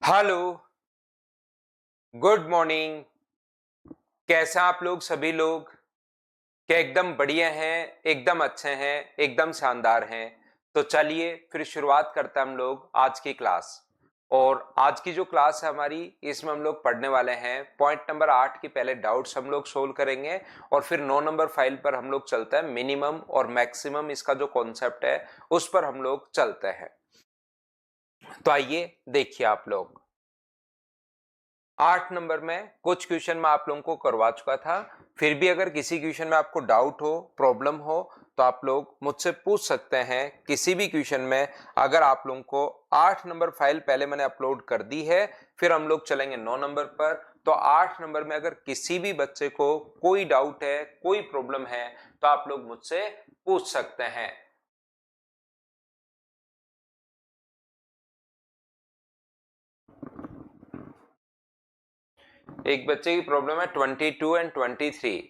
Hello, good morning. कैसे हैं आप लोग सभी लोग? क्या एकदम बढ़िया हैं, एकदम अच्छे हैं, एकदम शानदार हैं? तो चलिए फिर शुरुआत करते हैं हम लोग आज की क्लास। और आज की जो क्लास है हमारी, इसमें हम लोग पढ़ने वाले हैं पॉइंट नंबर 8 की पहले डाउट्स हम लोग सोल्व करेंगे और फिर 9 नंबर फाइल पर हम लोग चलते हैं। मिनिमम और मैक्सिमम इसका जो कॉन्सेप्ट है उस पर हम लोग चलते हैं। तो आइए देखिए आप लोग, 8 नंबर में कुछ क्वेश्चन मैं आप लोगों को करवा चुका था। फिर भी अगर किसी क्वेश्चन में आपको डाउट हो, प्रॉब्लम हो, तो आप लोग मुझसे पूछ सकते हैं किसी भी क्वेश्चन में। अगर आप लोगों को 8 नंबर फाइल पहले मैंने अपलोड कर दी है, फिर हम लोग चलेंगे 9 नंबर पर। तो 8 नंबर में अगर किसी भी बच्चे को कोई डाउट है, कोई प्रॉब्लम है, तो आप लोग मुझसे पूछ सकते हैं। एक बच्चे की प्रॉब्लम है 22 एंड 23।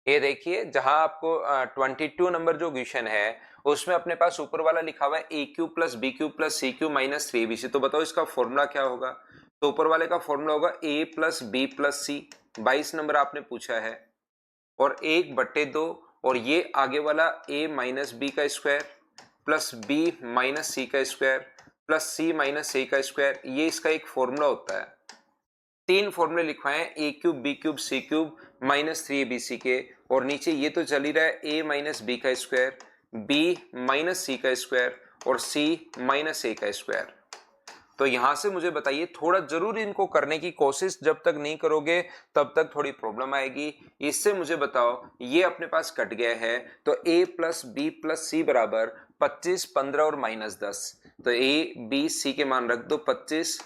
ये देखिए, जहां आपको 22 नंबर जो क्वेश्चन है उसमें अपने पास ऊपर वाला लिखा हुआ है A cube plus B cube plus C cube minus 3bc। तो बताओ इसका फॉर्मूला क्या होगा? तो ऊपर वाले का फॉर्मूला होगा ए प्लस बी प्लस सी। 22 नंबर आपने पूछा है, और 1/2, और ये आगे वाला ए माइनस बी का स्क्वायर प्लस बी माइनस सी का स्क्वायर प्लस सी माइनस ए का स्क्वायर, ये इसका एक फॉर्मूला होता है। 3 फॉर्मूले लिखवाए हैं, ए cube B cube C cube minus 3abc के, और नीचे ये तो चल ही रहा है ए माइनस बी का स्क्वायर, बी माइनस सी का स्क्वायर और सी माइनस ए का स्क्वायर। तो यहां से मुझे बताइए, थोड़ा जरूर इनको करने की कोशिश, जब तक नहीं करोगे तब तक थोड़ी प्रॉब्लम आएगी। इससे मुझे बताओ, ये अपने पास कट गया है, तो a plus B plus C बराबर 25, 15 और -10। तो ए बी सी के मान रख दो, 25,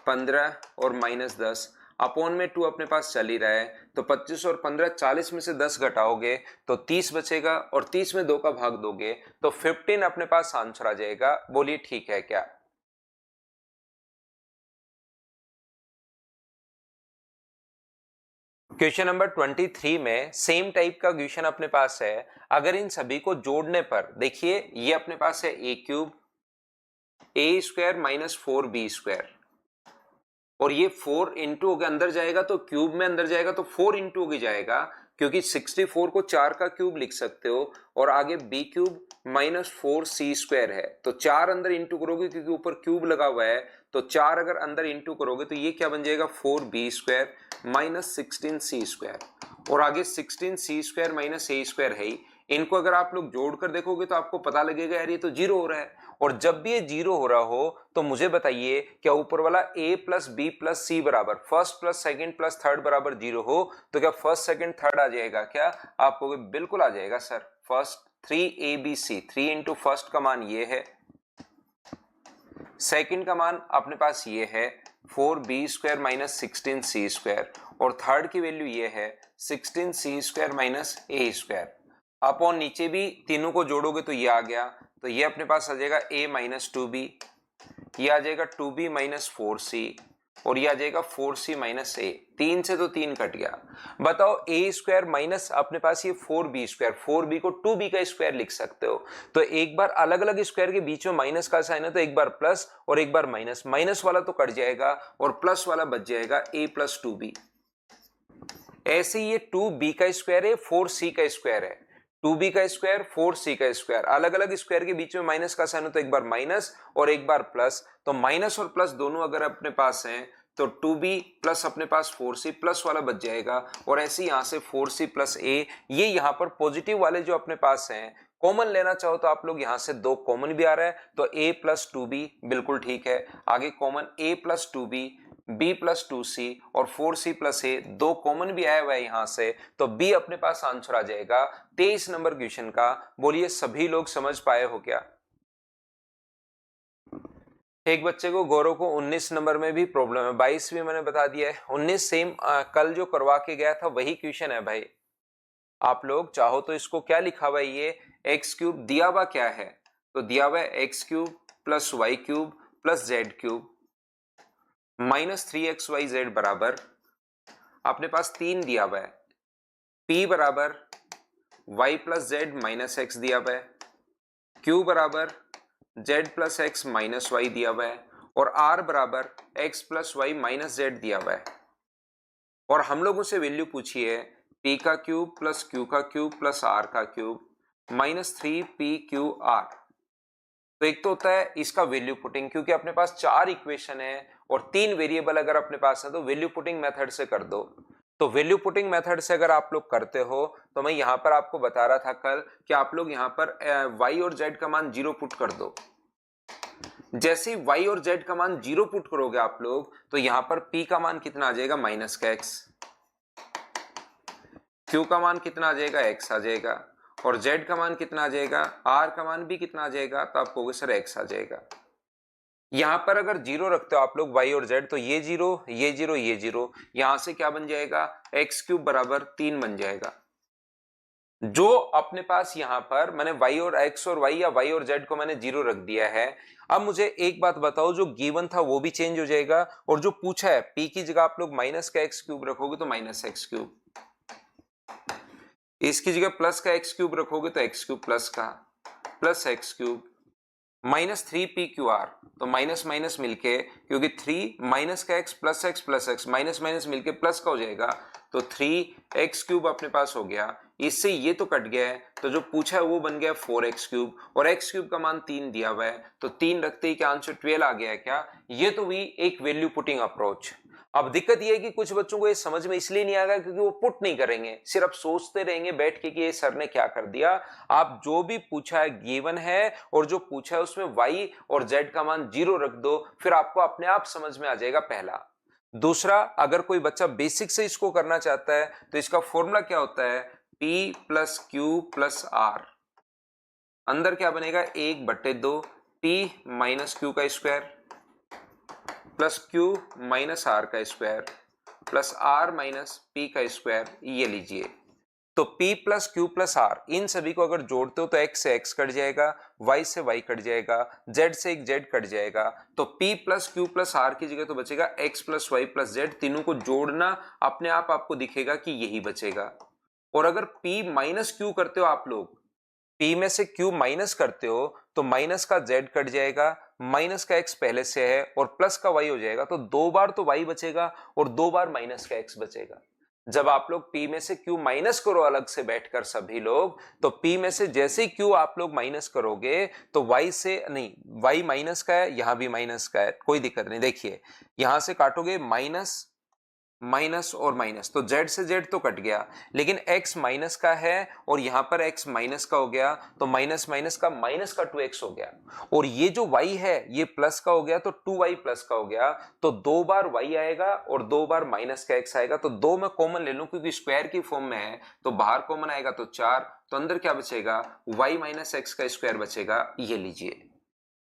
15 और -10। अपोन में 2 अपने पास चल ही रहा है, तो 25 और 15, 40 में से 10 घटाओगे तो 30 बचेगा, और 30 में 2 का भाग दोगे तो 15 अपने पास आंसर आ जाएगा। बोलिए ठीक है क्या? क्वेश्चन नंबर 23 में सेम टाइप का क्वेश्चन अपने पास है। अगर इन सभी को जोड़ने पर देखिए, ये अपने पास है A cube A square minus 4b square, और ये 4 इंटू के अंदर जाएगा तो क्यूब में अंदर जाएगा तो 4 इंटू हो जाएगा, क्योंकि 64 को 4 का क्यूब लिख सकते हो। और आगे B cube minus 4c square है, तो 4 अंदर इंटू करोगे क्योंकि ऊपर क्यूब लगा हुआ है, तो 4 अगर अंदर इंटू करोगे तो ये क्या बन जाएगा, 4b square minus 16c square. और आगे 16c स्क्वायर माइनस ए स्क्वायर है ही। इनको अगर आप लोग जोड़कर देखोगे तो आपको पता लगेगा यार ये तो जीरो हो रहा है। और जब भी ये जीरो हो रहा हो तो मुझे बताइए, क्या ऊपर वाला a plus B plus C बराबर first plus second plus third बराबर जीरो हो, तो क्या फर्स्ट सेकंड थर्ड आ जाएगा क्या? आपको बिल्कुल आ जाएगा sir. First 3abc, 3 into first का मान ये है, सेकंड का मान अपने पास ये है 4b square minus 16c square, और थर्ड की वैल्यू ये है 16c स्क्वायर माइनस ए स्क्वायर। अपॉन नीचे भी तीनों को जोड़ोगे तो ये आ गया, तो ये अपने पास आ जाएगा a माइनस 2b, ये आ जाएगा 2b माइनस 4c, और ये आ जाएगा 4c माइनस ए। 3 से तो 3 कट गया। बताओ ए स्क्वायर माइनस अपने पास ये 4b स्क्वायर, 4b को 2b का स्क्वायर लिख सकते हो। तो एक बार अलग अलग स्क्वायर के बीच में माइनस का साइन है, तो एक बार प्लस और एक बार माइनस, माइनस वाला तो कट जाएगा और प्लस वाला बच जाएगा a प्लस 2b। ऐसे ये 2b का स्क्वायर है, 4c का स्क्वायर है, 2b का स्क्वायर 4c का स्क्वायर, अलग अलग स्क्वायर के बीच में माइनस का साइन हो तो एक बार माइनस और एक बार प्लस। तो माइनस और प्लस दोनों अगर अपने पास हैं तो 2b प्लस अपने पास 4c प्लस वाला बच जाएगा, और ऐसे यहां से 4c प्लस a। ये यहां पर पॉजिटिव वाले जो अपने पास हैं, कॉमन लेना चाहो तो आप लोग यहां से 2 कॉमन भी आ रहा है, तो a प्लस 2b बिल्कुल ठीक है। आगे common a plus 2b, b plus 2c और 4c प्लस ए, 2 कॉमन भी आया हुआ है यहां से, तो b अपने पास आंसर आ जाएगा 23 नंबर क्वेश्चन का। बोलिए सभी लोग समझ पाए हो क्या? एक बच्चे को, गौरव को 19 नंबर में भी प्रॉब्लम है, 22 भी मैंने बता दिया है, 19 सेम कल जो करवा के गया था वही क्वेश्चन है भाई। आप लोग चाहो तो इसको क्या लिखा हुआ है, ये एक्स क्यूब दिया हुआ क्या है, तो दिया हुआ है X cube plus Y cube plus Z cube minus 3xyz बराबर, अपने पास 3 दिया हुआ है, p बराबर y plus Z minus X दिया हुआ है, q बराबर z plus X minus Y दिया हुआ है, और r बराबर x plus Y minus Z दिया हुआ है और हम लोगों से वैल्यू पूछी है p का क्यूब प्लस q का क्यूब प्लस r का क्यूब माइनस 3pqr। तो एक तो होता है इसका वैल्यू पुटिंग, क्योंकि अपने पास 4 इक्वेशन है और 3 वेरिएबल अगर अपने पास है तो वैल्यू पुटिंग मेथड से कर दो। तो वैल्यू पुटिंग मेथड से अगर आप लोग करते हो तो मैं यहां पर आपको बता रहा था कल कि आप लोग यहां पर y और z का मान 0 पुट कर दो। जैसे ही y और z का मान 0 पुट करोगे आप लोग तो यहां पर p का मान कितना आ जाएगा माइनस का x, q का मान कितना आ जाएगा x आ जाएगा और z का मान कितना आ जाएगा, r का मान भी कितना आ जाएगा, तो आप कहोगे सर x आ जाएगा। यहां पर अगर जीरो रखते हो आप लोग y और z तो ये जीरो ये जीरो ये जीरो, यहां से क्या बन जाएगा x क्यूब बराबर 3 बन जाएगा। जो अपने पास यहां पर मैंने y और x और y या y और z को मैंने जीरो रख दिया है। अब मुझे एक बात बताओ, जो गिवन था वो भी चेंज हो जाएगा और जो पूछा है p की जगह आप लोग माइनस का x क्यूब रखोगे तो माइनस x क्यूब, इसकी जगह प्लस का x क्यूब रखोगे तो x क्यूब प्लस का plus x cube minus 3pqr, तो माइनस माइनस मिलके, क्योंकि 3 माइनस का x plus x minus minus मिलके प्लस का हो जाएगा तो 3x क्यूब अपने पास हो गया। इससे ये तो कट गया है तो जो पूछा है वो बन गया 4x क्यूब और x क्यूब का मान 3 दिया हुआ है तो 3 रखते ही क्या आंसर 12 आ गया है क्या। ये तो हुई एक वैल्यू पुटिंग अप्रोच। अब दिक्कत ये है कि कुछ बच्चों को ये समझ में इसलिए नहीं आएगा क्योंकि वो पुट नहीं करेंगे, सिर्फ सोचते रहेंगे बैठ के कि ये सर ने क्या कर दिया। आप जो भी पूछा है गिवन है और जो पूछा है उसमें y और z का मान 0 रख दो, फिर आपको अपने आप समझ में आ जाएगा पहला। दूसरा, अगर कोई बच्चा बेसिक से इसको करना चाहता है तो इसका फॉर्मूला क्या होता है, p plus Q plus r, अंदर क्या बनेगा 1/2 p माइनस क्यू का square plus q minus r का square plus r minus p का स्क्वायर, ये लीजिए। तो p plus Q plus r इन सभी को अगर जोड़ते हो तो x से x कट जाएगा, y से y कट जाएगा, z से एक z कट जाएगा, तो p plus Q plus r की जगह तो बचेगा x plus Y plus Z. तीनों को जोड़ना अपने आप आपको दिखेगा कि यही बचेगा। और अगर p माइनस क्यू करते हो आप लोग, p में से q माइनस करते हो तो माइनस का z कट जाएगा, माइनस का x पहले से है और प्लस का y हो जाएगा, तो 2 बार तो y बचेगा और 2 बार माइनस का x बचेगा। जब आप लोग p में से q माइनस करो अलग से बैठकर सभी लोग, तो p में से जैसे ही q आप लोग माइनस करोगे तो y से नहीं, y माइनस का है, यहां भी माइनस का है, कोई दिक्कत नहीं। देखिए यहां से काटोगे माइनस माइनस और माइनस तो z से z तो कट गया, लेकिन x माइनस का है और यहां पर x माइनस का हो गया तो माइनस माइनस का माइनस का 2x हो गया। और ये जो y है ये प्लस का हो गया तो 2y प्लस का हो गया, तो 2 बार y आएगा और 2 बार माइनस का x आएगा। तो 2 मैं कॉमन ले लूं क्योंकि स्क्वायर की फॉर्म में है, तो बाहर कॉमन आएगा तो 4, तो अंदर क्या बचेगा y माइनस एक्स का स्क्वायर बचेगा, ये लीजिए।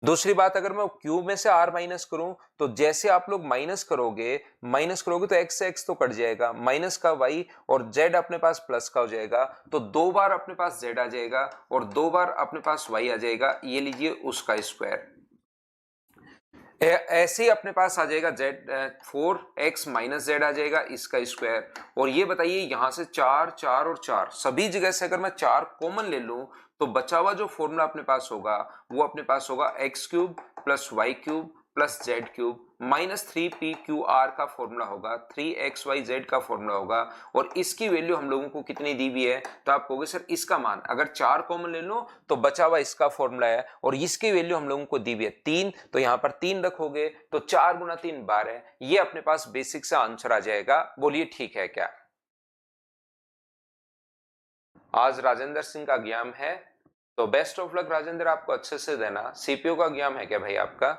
दूसरी बात, अगर मैं क्यूब में से r माइनस करूं तो जैसे आप लोग माइनस करोगे तो x से x तो कट जाएगा, माइनस का y और z अपने पास प्लस का हो जाएगा, तो 2 बार अपने पास z आ जाएगा और 2 बार अपने पास y आ जाएगा, ये लीजिए उसका स्क्वायर। ऐसे ही अपने पास आ जाएगा z 4x माइनस जेड आ जाएगा, इसका स्क्वायर। और ये बताइए यहां से 4 4 और 4 सभी जगह से अगर मैं 4 कॉमन ले लूं तो बचा हुआ जो फॉर्मूला अपने पास होगा वो अपने पास होगा x cube plus Y cube plus Z cube minus 3pqr का फॉर्मूला होगा, 3xyz का फॉर्मूला होगा। और इसकी वैल्यू हम लोगों को कितनी दी हुई है, तो आप कहोगे सर इसका मान अगर 4 कॉमन ले लो तो बचा हुआ इसका फॉर्मूला है और इसकी वैल्यू हम लोगों को दी हुई है 3, तो यहां पर 3 रखोगे तो 4 गुना 3 12 है, ये अपने पास बेसिक से आंसर आ जाएगा। बोलिए ठीक है क्या। आज राजेंद्र सिंह का एग्जाम है तो बेस्ट ऑफ लक राजेंद्र, आपको अच्छे से देना। सीपीओ का एग्जाम है क्या भाई आपका?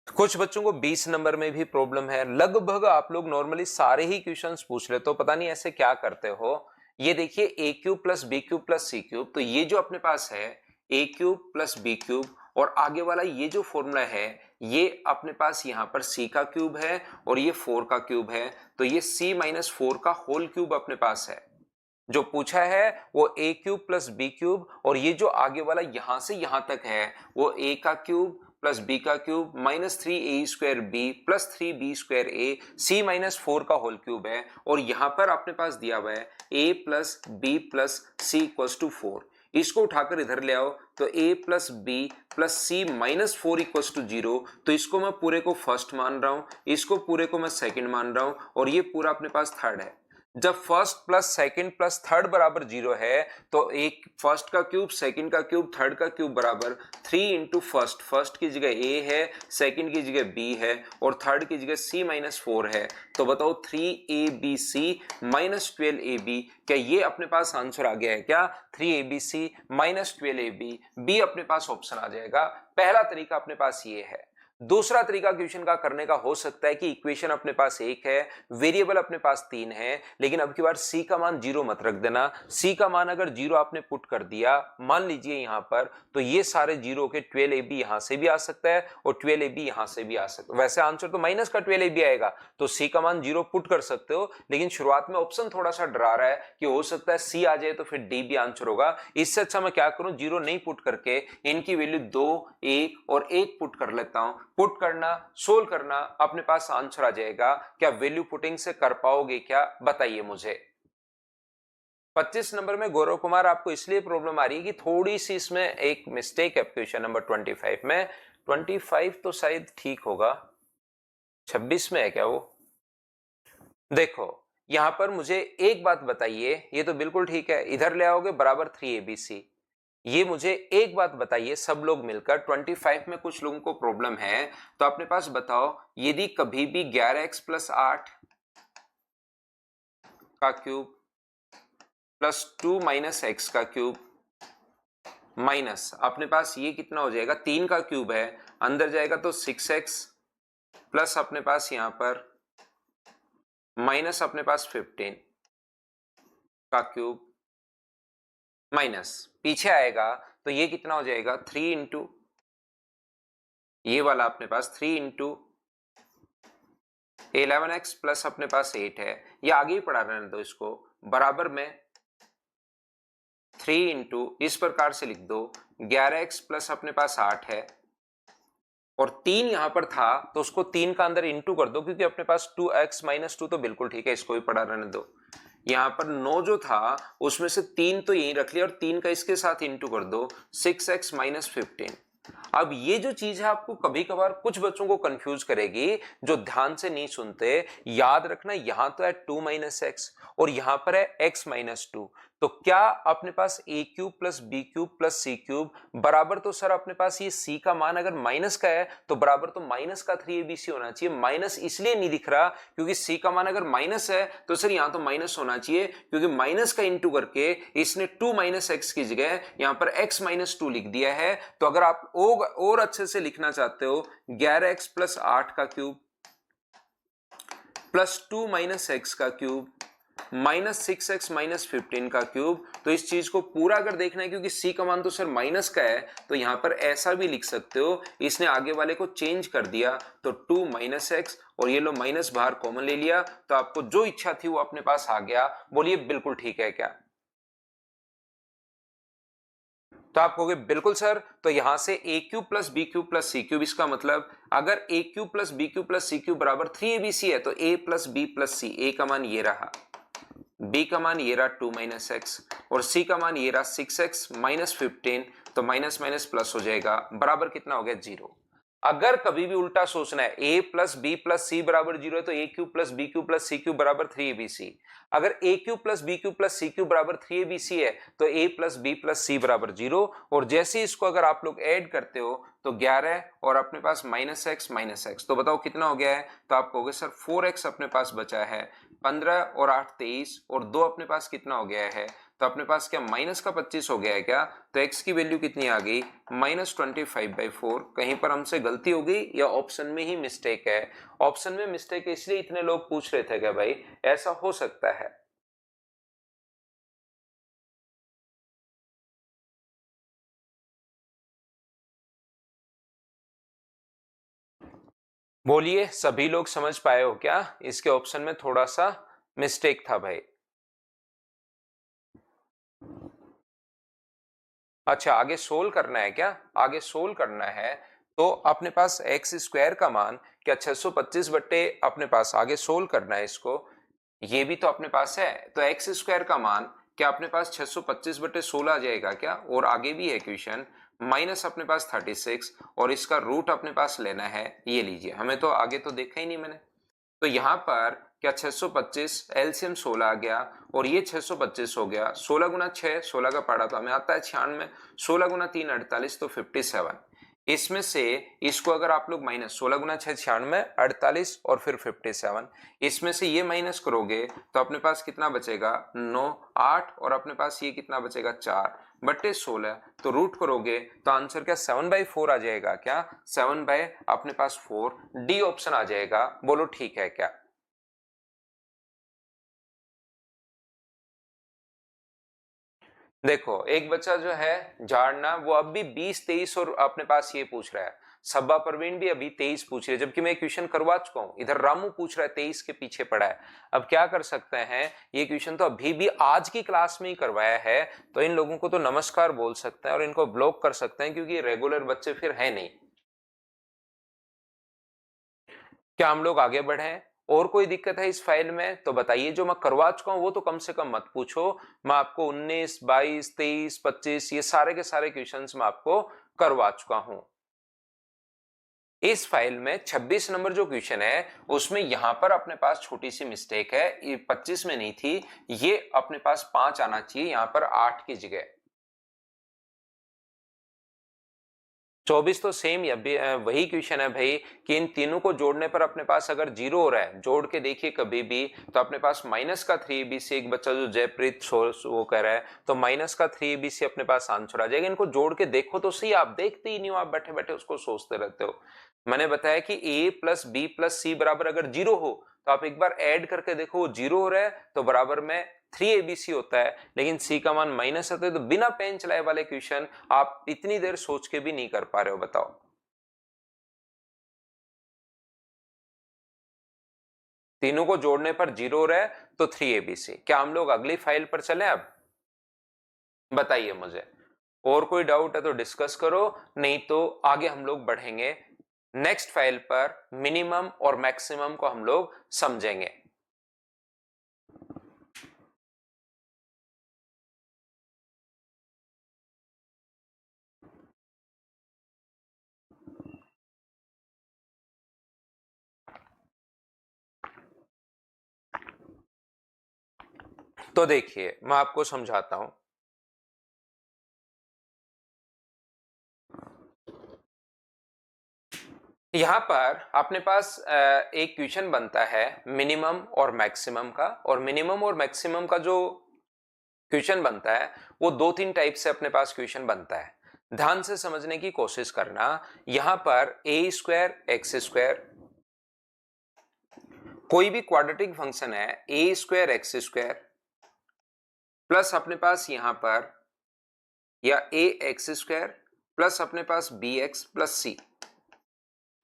कुछ बच्चों को 20 नंबर में भी प्रॉब्लम है, लगभग आप लोग नॉर्मली सारे ही क्वेश्चंस पूछ लेते हो, पता नहीं ऐसे क्या करते हो। ये देखिए A cube plus B cube plus C cube, तो ये जो अपने पास है A cube plus B cube और आगे वाला ये जो फॉर्मूला है ये अपने पास यहाँ पर c का क्यूब है और ये 4 का क्यूब है, तो ये c माइनस 4 का होल क्यूब अपने पास है। जो पूछा है वो ए क्यूब प्लस बी क्यूब और ये जो आगे वाला यहां से यहां तक है वो ए का क्यूब प्लस बी का cube minus 3a square B plus 3b square A C minus 4 का होल क्यूब है। और यहां पर अपने पास दिया हुआ है a plus B plus C equals to 4, इसको उठाकर इधर ले आओ तो a plus B plus C minus 4 equals to 0, तो इसको मैं पूरे को फर्स्ट मान रहा हूं, इसको पूरे को मैं सेकंड मान रहा हूं और ये पूरा अपने पास थर्ड है। जब first plus second plus third बराबर 0 है तो एक फर्स्ट का क्यूब, सेकंड का क्यूब, थर्ड का क्यूब बराबर 3 इंटू फर्स्ट, फर्स्ट की जगह a है, सेकंड की जगह b है और थर्ड की जगह c माइनस 4 है। तो बताओ 3abc माइनस 12ab, क्या ये अपने पास आंसर आ गया है क्या? 3abc माइनस 12ab, बी अपने पास ऑप्शन आ जाएगा। पहला तरीका अपने पास ये है। दूसरा तरीका क्वेश्चन का करने का हो सकता है कि इक्वेशन अपने पास एक है, वेरिएबल अपने पास 3 है, लेकिन अब की बार c का मान 0 मत रख देना। c का मान अगर 0 आपने पुट कर दिया, मान लीजिए यहां पर, तो ये सारे 0 के 12ab यहां से भी आ सकता है और 12ab यहां से भी आ सकता है। वैसे आंसर तो माइनस का 12ab आएगा, तो c का मान 0 पुट कर सकते हो, लेकिन शुरुआत में ऑप्शन थोड़ा सा डरा रहा है कि हो सकता है c आ जाए तो फिर d भी आंसर होगा। इससे अच्छा मैं क्या करूं, 0 नहीं पुट करके इनकी वैल्यू 2, 1 और 1 पुट कर लेता हूं। पुट करना, सोल्व करना, अपने पास आंसर आ जाएगा। क्या वैल्यू पुटिंग से कर पाओगे क्या, बताइए मुझे। 25 नंबर में गौरव कुमार, आपको इसलिए प्रॉब्लम आ रही है कि थोड़ी सी इसमें एक मिस्टेक है क्वेश्चन नंबर 25 में। 25 तो शायद ठीक होगा, 26 में है क्या वो? देखो यहां पर मुझे एक बात बताइए, ये तो बिल्कुल ठीक है, इधर ले आओगे बराबर 3abc। ये मुझे एक बात बताइए सब लोग मिलकर, 25 में कुछ लोगों को प्रॉब्लम है, तो अपने पास बताओ, यदि कभी भी 11x प्लस 8 का क्यूब प्लस 2 माइनस एक्स का क्यूब माइनस अपने पास ये कितना हो जाएगा, 3 का क्यूब है, अंदर जाएगा तो 6x प्लस अपने पास यहां पर माइनस अपने पास 15 का क्यूब माइनस पीछे आएगा तो ये कितना हो जाएगा, 3 इंटू ये वाला अपने पास 3 इंटू 11x प्लस अपने पास 8 है, ये आगे ही पढ़ा रहने दो इसको, बराबर में 3 इंटू इस प्रकार से लिख दो 11x प्लस अपने पास 8 है और 3 यहां पर था तो उसको 3 का अंदर इंटू कर दो, क्योंकि अपने पास 2x माइनस 2 तो बिल्कुल ठीक है, इसको भी पढ़ा रहने दो। यहां पर 9 जो था उसमें से 3 तो यहीं रख लिया और 3 का इसके साथ इंटू कर दो, 6x माइनस 15। अब ये जो चीज है आपको कभी कभार कुछ बच्चों को कंफ्यूज करेगी जो ध्यान से नहीं सुनते। याद रखना यहां तो है 2 माइनस एक्स और यहां पर है x माइनस 2, तो क्या अपने पास a cube plus B cube plus C cube बराबर, तो सर अपने पास ये c का मान अगर माइनस का है तो बराबर तो माइनस का 3abc होना चाहिए। माइनस इसलिए नहीं दिख रहा क्योंकि c का मान अगर माइनस है तो सर यहां तो माइनस होना चाहिए, क्योंकि माइनस का इंटू करके इसने 2 माइनस एक्स की जगह यहां पर x माइनस 2 लिख दिया है। तो अगर आप और अच्छे से लिखना चाहते हो 11x प्लस 8 का क्यूब प्लस 2 माइनस एक्स का क्यूब माइनस 6x माइनस 15 का क्यूब, तो इस चीज को पूरा अगर देखना है, क्योंकि c का मान तो सर माइनस का है, तो यहां पर ऐसा भी लिख सकते हो, इसने आगे वाले को चेंज कर दिया तो 2 माइनस एक्स और ये लो माइनस बाहर कॉमन ले लिया, तो आपको जो इच्छा थी वो अपने पास आ गया। बोलिए बिल्कुल ठीक है क्या? तो आप कहोगे बिल्कुल सर, तो यहां से a cube plus B cube plus C cube, इसका मतलब अगर a cube plus B cube plus C cube बराबर 3abc है तो a plus B plus C, a का मान ये रहा, b का मान ये रहा 2 माइनस एक्स और c का मान ये रहा 6x माइनस 15, तो माइनस माइनस प्लस हो जाएगा, बराबर कितना हो गया 0। अगर कभी भी उल्टा सोचना है a plus B plus C बराबर 0 है तो a cube plus B cube plus C cube बराबर 3abc। अगर a cube plus B cube plus C cube बराबर 3abc है तो a plus B plus C बराबर 0, और जैसे इसको अगर आप लोग ऐड करते हो तो 11 और अपने पास माइनस एक्स, तो बताओ कितना हो गया है? तो आप कहोगे सर 4x अपने पास बचा है, 15 और 8 23 और 2 अपने पास कितना हो गया है? तो अपने पास क्या माइनस का 25 हो गया है क्या? तो x की वैल्यू कितनी आ गई, माइनस 25/4। कहीं पर हमसे गलती हो गई या ऑप्शन में ही मिस्टेक है? ऑप्शन में मिस्टेक है इसलिए इतने लोग पूछ रहे थे क्या भाई, ऐसा हो सकता है। बोलिए सभी लोग समझ पाए हो क्या? इसके ऑप्शन में थोड़ा सा मिस्टेक था भाई। अच्छा आगे सोल्व करना है क्या? आगे सोल्व करना है तो अपने पास एक्स स्क्वायर का मान क्या 625 बट्टे अपने पास, आगे सोल्व करना है इसको, ये भी तो अपने पास है, तो एक्स स्क्वायर का मान क्या अपने पास 625 बट्टे 16 आ जाएगा क्या? और आगे भी है क्वेश्चन, माइनस अपने पास 36 और इसका रूट अपने पास लेना है, ये लीजिए, हमें तो आगे तो देखा ही नहीं मैंने। तो यहाँ पर क्या 625 एलसीएम 16 आ गया और ये 625 हो गया, 16 गुना 6 16 का पड़ा तो हमें आता है 96, 16 गुना 3 48 तो 57। इसमें से इसको अगर आप लोग माइनस 16 गुना 6 96 48 और फिर 57, इसमें से ये माइनस करोगे तो अपने पास कितना बचेगा 9 8 और अपने पास ये कितना बचेगा 4 बट्टे 16। तो रूट करोगे तो आंसर क्या 7/4 आ जाएगा, क्या 7 बाय अपने पास 4, डी ऑप्शन आ जाएगा। बोलो ठीक है क्या? देखो एक बच्चा जो है झाड़ना वो अब भी 20 23 और अपने पास ये पूछ रहा है, सब्बा परवीन भी अभी 23 पूछ रही है, जबकि मैं क्वेश्चन करवा चुका हूं। इधर रामू पूछ रहा है 23 के पीछे पड़ा है। अब क्या कर सकते हैं, ये क्वेश्चन तो अभी भी आज की क्लास में ही करवाया है, तो इन लोगों को तो नमस्कार बोल सकते हैं और इनको ब्लॉक कर सकते हैं क्योंकि रेगुलर बच्चे फिर है नहीं। क्या हम लोग आगे बढ़े? और कोई दिक्कत है इस फाइल में तो बताइए, जो मैं करवा चुका हूं वो तो कम से कम मत पूछो। मैं आपको 19 22 23 25 ये सारे के सारे क्वेश्चंस मैं आपको करवा चुका हूं। इस फाइल में 26 नंबर जो क्वेश्चन है उसमें यहां पर अपने पास छोटी सी मिस्टेक है, ये 25 में नहीं थी, ये अपने पास 5 आना चाहिए, यहां पर 8 की जगह 24 तो सेम वही क्वेश्चन है भाई कि इन तीनों को जोड़ने पर अपने पास अगर जीरो हो रहा है, जोड़ के देखिए कभी भी, तो अपने पास माइनस का 3abc, एक बच्चा जो जयप्रीत वो कह रहा है, तो माइनस का 3abc अपने पास आंसर आ जाएगा। इनको जोड़ के देखो तो सही, आप देखते ही नहीं हो, आप बैठे बैठे उसको सोचते रहते हो। मैंने बताया कि a plus B plus C बराबर अगर जीरो हो तो आप एक बार ऐड करके देखो, वो जीरो हो रहा है तो बराबर में 3abc होता है, लेकिन c का मान माइनस होता है, तो बिना पेन चलाए वाले क्वेश्चन आप इतनी देर सोच के भी नहीं कर पा रहे हो, बताओ। तीनों को जोड़ने पर जीरो हो रहा है तो 3abc। क्या हम लोग अगली फाइल पर चलें अब? बताइए मुझे, और कोई डाउट है तो डिस्कस करो, नहीं तो आगे हम लोग बढ़ेंगे नेक्स्ट फाइल पर, मिनिमम और मैक्सिमम को हम लोग समझेंगे। तो देखिए मैं आपको समझाता हूं। यहां पर अपने पास एक क्वेश्चन बनता है मिनिमम और मैक्सिमम का, और मिनिमम और मैक्सिमम का जो क्वेश्चन बनता है वो 2-3 टाइप से अपने पास क्वेश्चन बनता है। ध्यान से समझने की कोशिश करना। यहां पर ए स्क्वायर एक्स स्क्वायर, कोई भी क्वाड्रेटिक फंक्शन है ए स्क्वायर एक्स स्क्वायर प्लस अपने पास यहां पर या ए एक्स स्क्वायर प्लस अपने पास बी एक्स प्लस सी,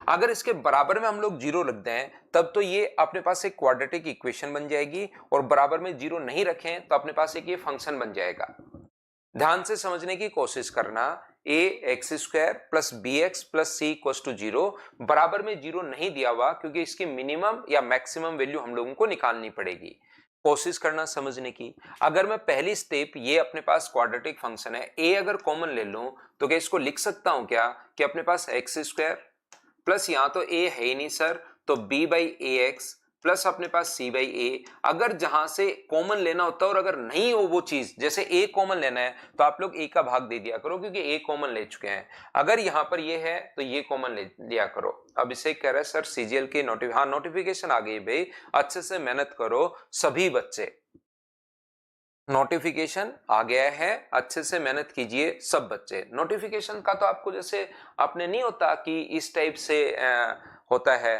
अगर इसके बराबर में हम लोग जीरो रख दें तब तो ये अपने पास एक क्वाड्रेटिक इक्वेशन बन जाएगी, और बराबर में जीरो नहीं रखें तो अपने पास एक ये फंक्शन बन जाएगा। ध्यान से समझने की कोशिश करना। A X square plus B X plus C equals to zero, बराबर में जीरो नहीं दिया हुआ क्योंकि इसकी मिनिमम या मैक्सिमम वैल्यू हम लोगों को निकालनी पड़ेगी। कोशिश करना समझने की। अगर मैं पहली स्टेप, ये अपने पास क्वाड्रेटिक फंक्शन है, ए अगर कॉमन ले लूं तो क्या इसको लिख सकता हूं क्या कि अपने पास एक्स स्क्वायर प्लस यहां तो ए है ही नहीं सर, तो b by A x plus अपने पास c बाई ए, अगर जहां से कॉमन लेना होता है और अगर नहीं हो वो चीज, जैसे a कॉमन लेना है तो आप लोग a का भाग दे दिया करो क्योंकि a कॉमन ले चुके हैं। अगर यहां पर ये है तो ये कॉमन ले लिया करो। अब इसे कह रहा है सर सीजीएल की नोटिफिकेशन आ गई भाई, अच्छे से मेहनत करो सभी बच्चे, नोटिफिकेशन आ गया है, अच्छे से मेहनत कीजिए सब बच्चे। नोटिफिकेशन का तो आपको जैसे आपने नहीं होता कि इस टाइप से होता है,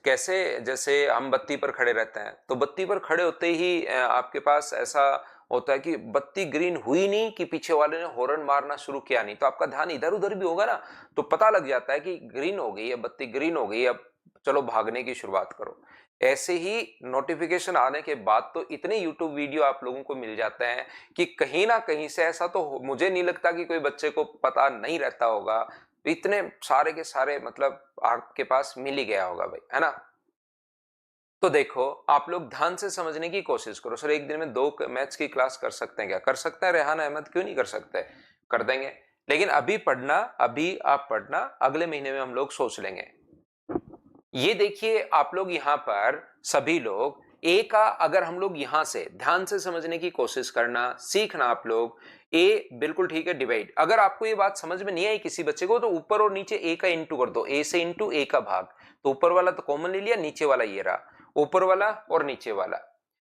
कैसे जैसे हम बत्ती पर खड़े रहते हैं तो बत्ती पर खड़े होते ही आपके पास ऐसा होता है कि बत्ती ग्रीन हुई नहीं कि पीछे वाले ने हॉर्न मारना शुरू किया नहीं, तो आपका ध्यान इधर उधर भी होगा ना, तो पता लग जाता है कि ग्रीन हो गई है, बत्ती ग्रीन हो गई है, अब चलो भागने की शुरुआत करो। ऐसे ही नोटिफिकेशन आने के बाद तो इतने यूट्यूब वीडियो आप लोगों को मिल जाते हैं कि कहीं ना कहीं से ऐसा तो मुझे नहीं लगता कि कोई बच्चे को पता नहीं रहता होगा, इतने सारे के सारे मतलब आपके पास मिल ही गया होगा भाई, है ना। तो देखो आप लोग ध्यान से समझने की कोशिश करो। सर एक दिन में 2 मैथ्स की क्लास कर सकते हैं क्या? कर सकते हैं रेहान अहमद, क्यों नहीं कर सकते, कर देंगे। लेकिन अभी पढ़ना, अभी आप पढ़ना, अगले महीने में हम लोग सोच लेंगे। ये देखिए आप लोग यहां पर सभी लोग ए का अगर हम लोग यहां से ध्यान से समझने की कोशिश करना, सीखना आप लोग। ए बिल्कुल ठीक है, डिवाइड। अगर आपको ये बात समझ में नहीं आई किसी बच्चे को तो ऊपर और नीचे ए का इंटू कर दो, ए से इंटू ए का भाग। तो ऊपर वाला तो कॉमन ले लिया, नीचे वाला ये रहा, ऊपर वाला और नीचे वाला।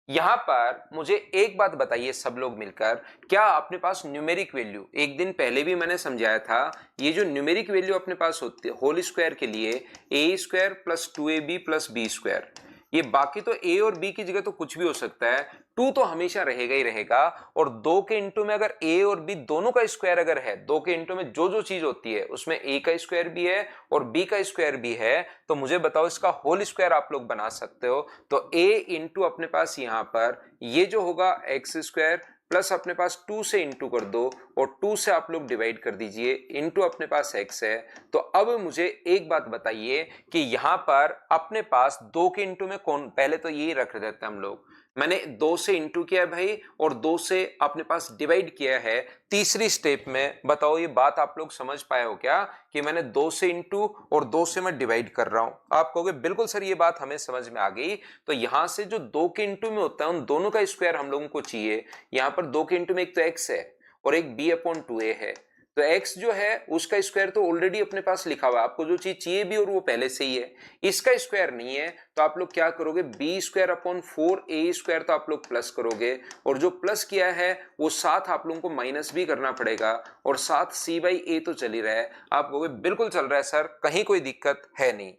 यहां पर मुझे एक बात बताइए सब लोग मिलकर, क्या अपने पास न्यूमेरिक वैल्यू, एक दिन पहले भी मैंने समझाया था, ये जो न्यूमेरिक वैल्यू अपने पास होती है होल स्क्वायर के लिए ए स्क्वायर प्लस 2ab प्लस बी स्क्वायर, ये बाकी तो ए और बी की जगह तो कुछ भी हो सकता है, टू तो हमेशा रहेगा ही रहेगा। और दो के इंटू में अगर ए और बी दोनों का स्क्वायर अगर है, दो के इंटू में जो जो चीज होती है उसमें ए का स्क्वायर भी है और बी का स्क्वायर भी है, तो मुझे बताओ इसका होल स्क्वायर आप लोग बना सकते हो। तो ए इंटू अपने पास यहां पर ये जो होगा एक्स स्क्वायर प्लस अपने पास 2 से इंटू कर दो और 2 से आप लोग डिवाइड कर दीजिए, इंटू अपने पास x है। तो अब मुझे एक बात बताइए कि यहां पर अपने पास 2 के इंटू में कौन, पहले तो यही रख देते हैं हम लोग, मैंने 2 से इंटू किया है भाई और 2 से अपने पास डिवाइड किया है। तीसरी स्टेप में बताओ ये बात आप लोग समझ पाए हो क्या कि मैंने 2 से इंटू और 2 से मैं डिवाइड कर रहा हूं। आप कहोगे बिल्कुल सर ये बात हमें समझ में आ गई। तो यहां से जो 2 के इंटू में होता है उन दोनों का स्क्वायर हम लोगों को चाहिए। यहां पर 2 के इंटू में एक तो x है और एक b/2a है, तो x जो है उसका स्क्वायर तो ऑलरेडी अपने पास लिखा हुआ है, आपको जो चीज चाहिए भी और वो पहले से ही है, इसका स्क्वायर नहीं है। तो आप लोग क्या करोगे, b²/4a² तो आप लोग प्लस करोगे और जो प्लस किया है वो साथ आप लोगों को माइनस भी करना पड़ेगा और साथ c/a तो चल ही रहा है। आप कहोगे बिल्कुल चल रहा है सर, कहीं कोई दिक्कत है नहीं।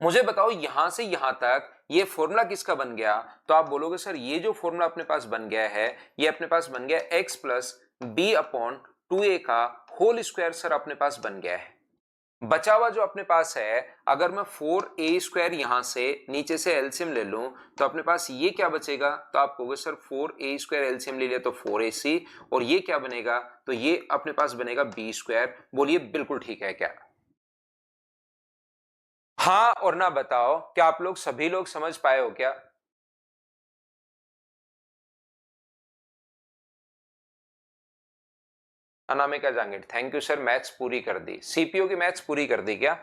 मुझे बताओ यहां से यहां तक ये फॉर्मूला किसका बन गया, तो आप बोलोगे सर ये जो फॉर्मूला अपने पास बन गया है ये अपने पास बन गया x प्लस b/2a का होल स्क्वायर सर अपने पास बन गया है। बचा हुआ जो अपने पास है, अगर मैं 4a² यहां से नीचे से एलसीएम ले लूं तो अपने पास ये क्या बचेगा, तो आप कहोगे सर 4a² एलसीएम ले लिया तो 4ac, और ये क्या बनेगा, तो ये अपने पास बनेगा b²। बोलिए बिल्कुल ठीक है क्या? हाँ और ना बताओ, क्या आप लोग सभी लोग समझ पाए हो क्या? Anamika Jangid, thank you sir, maths पूरी कर दी, सीपीओ की मैथ्स पूरी कर दी क्या?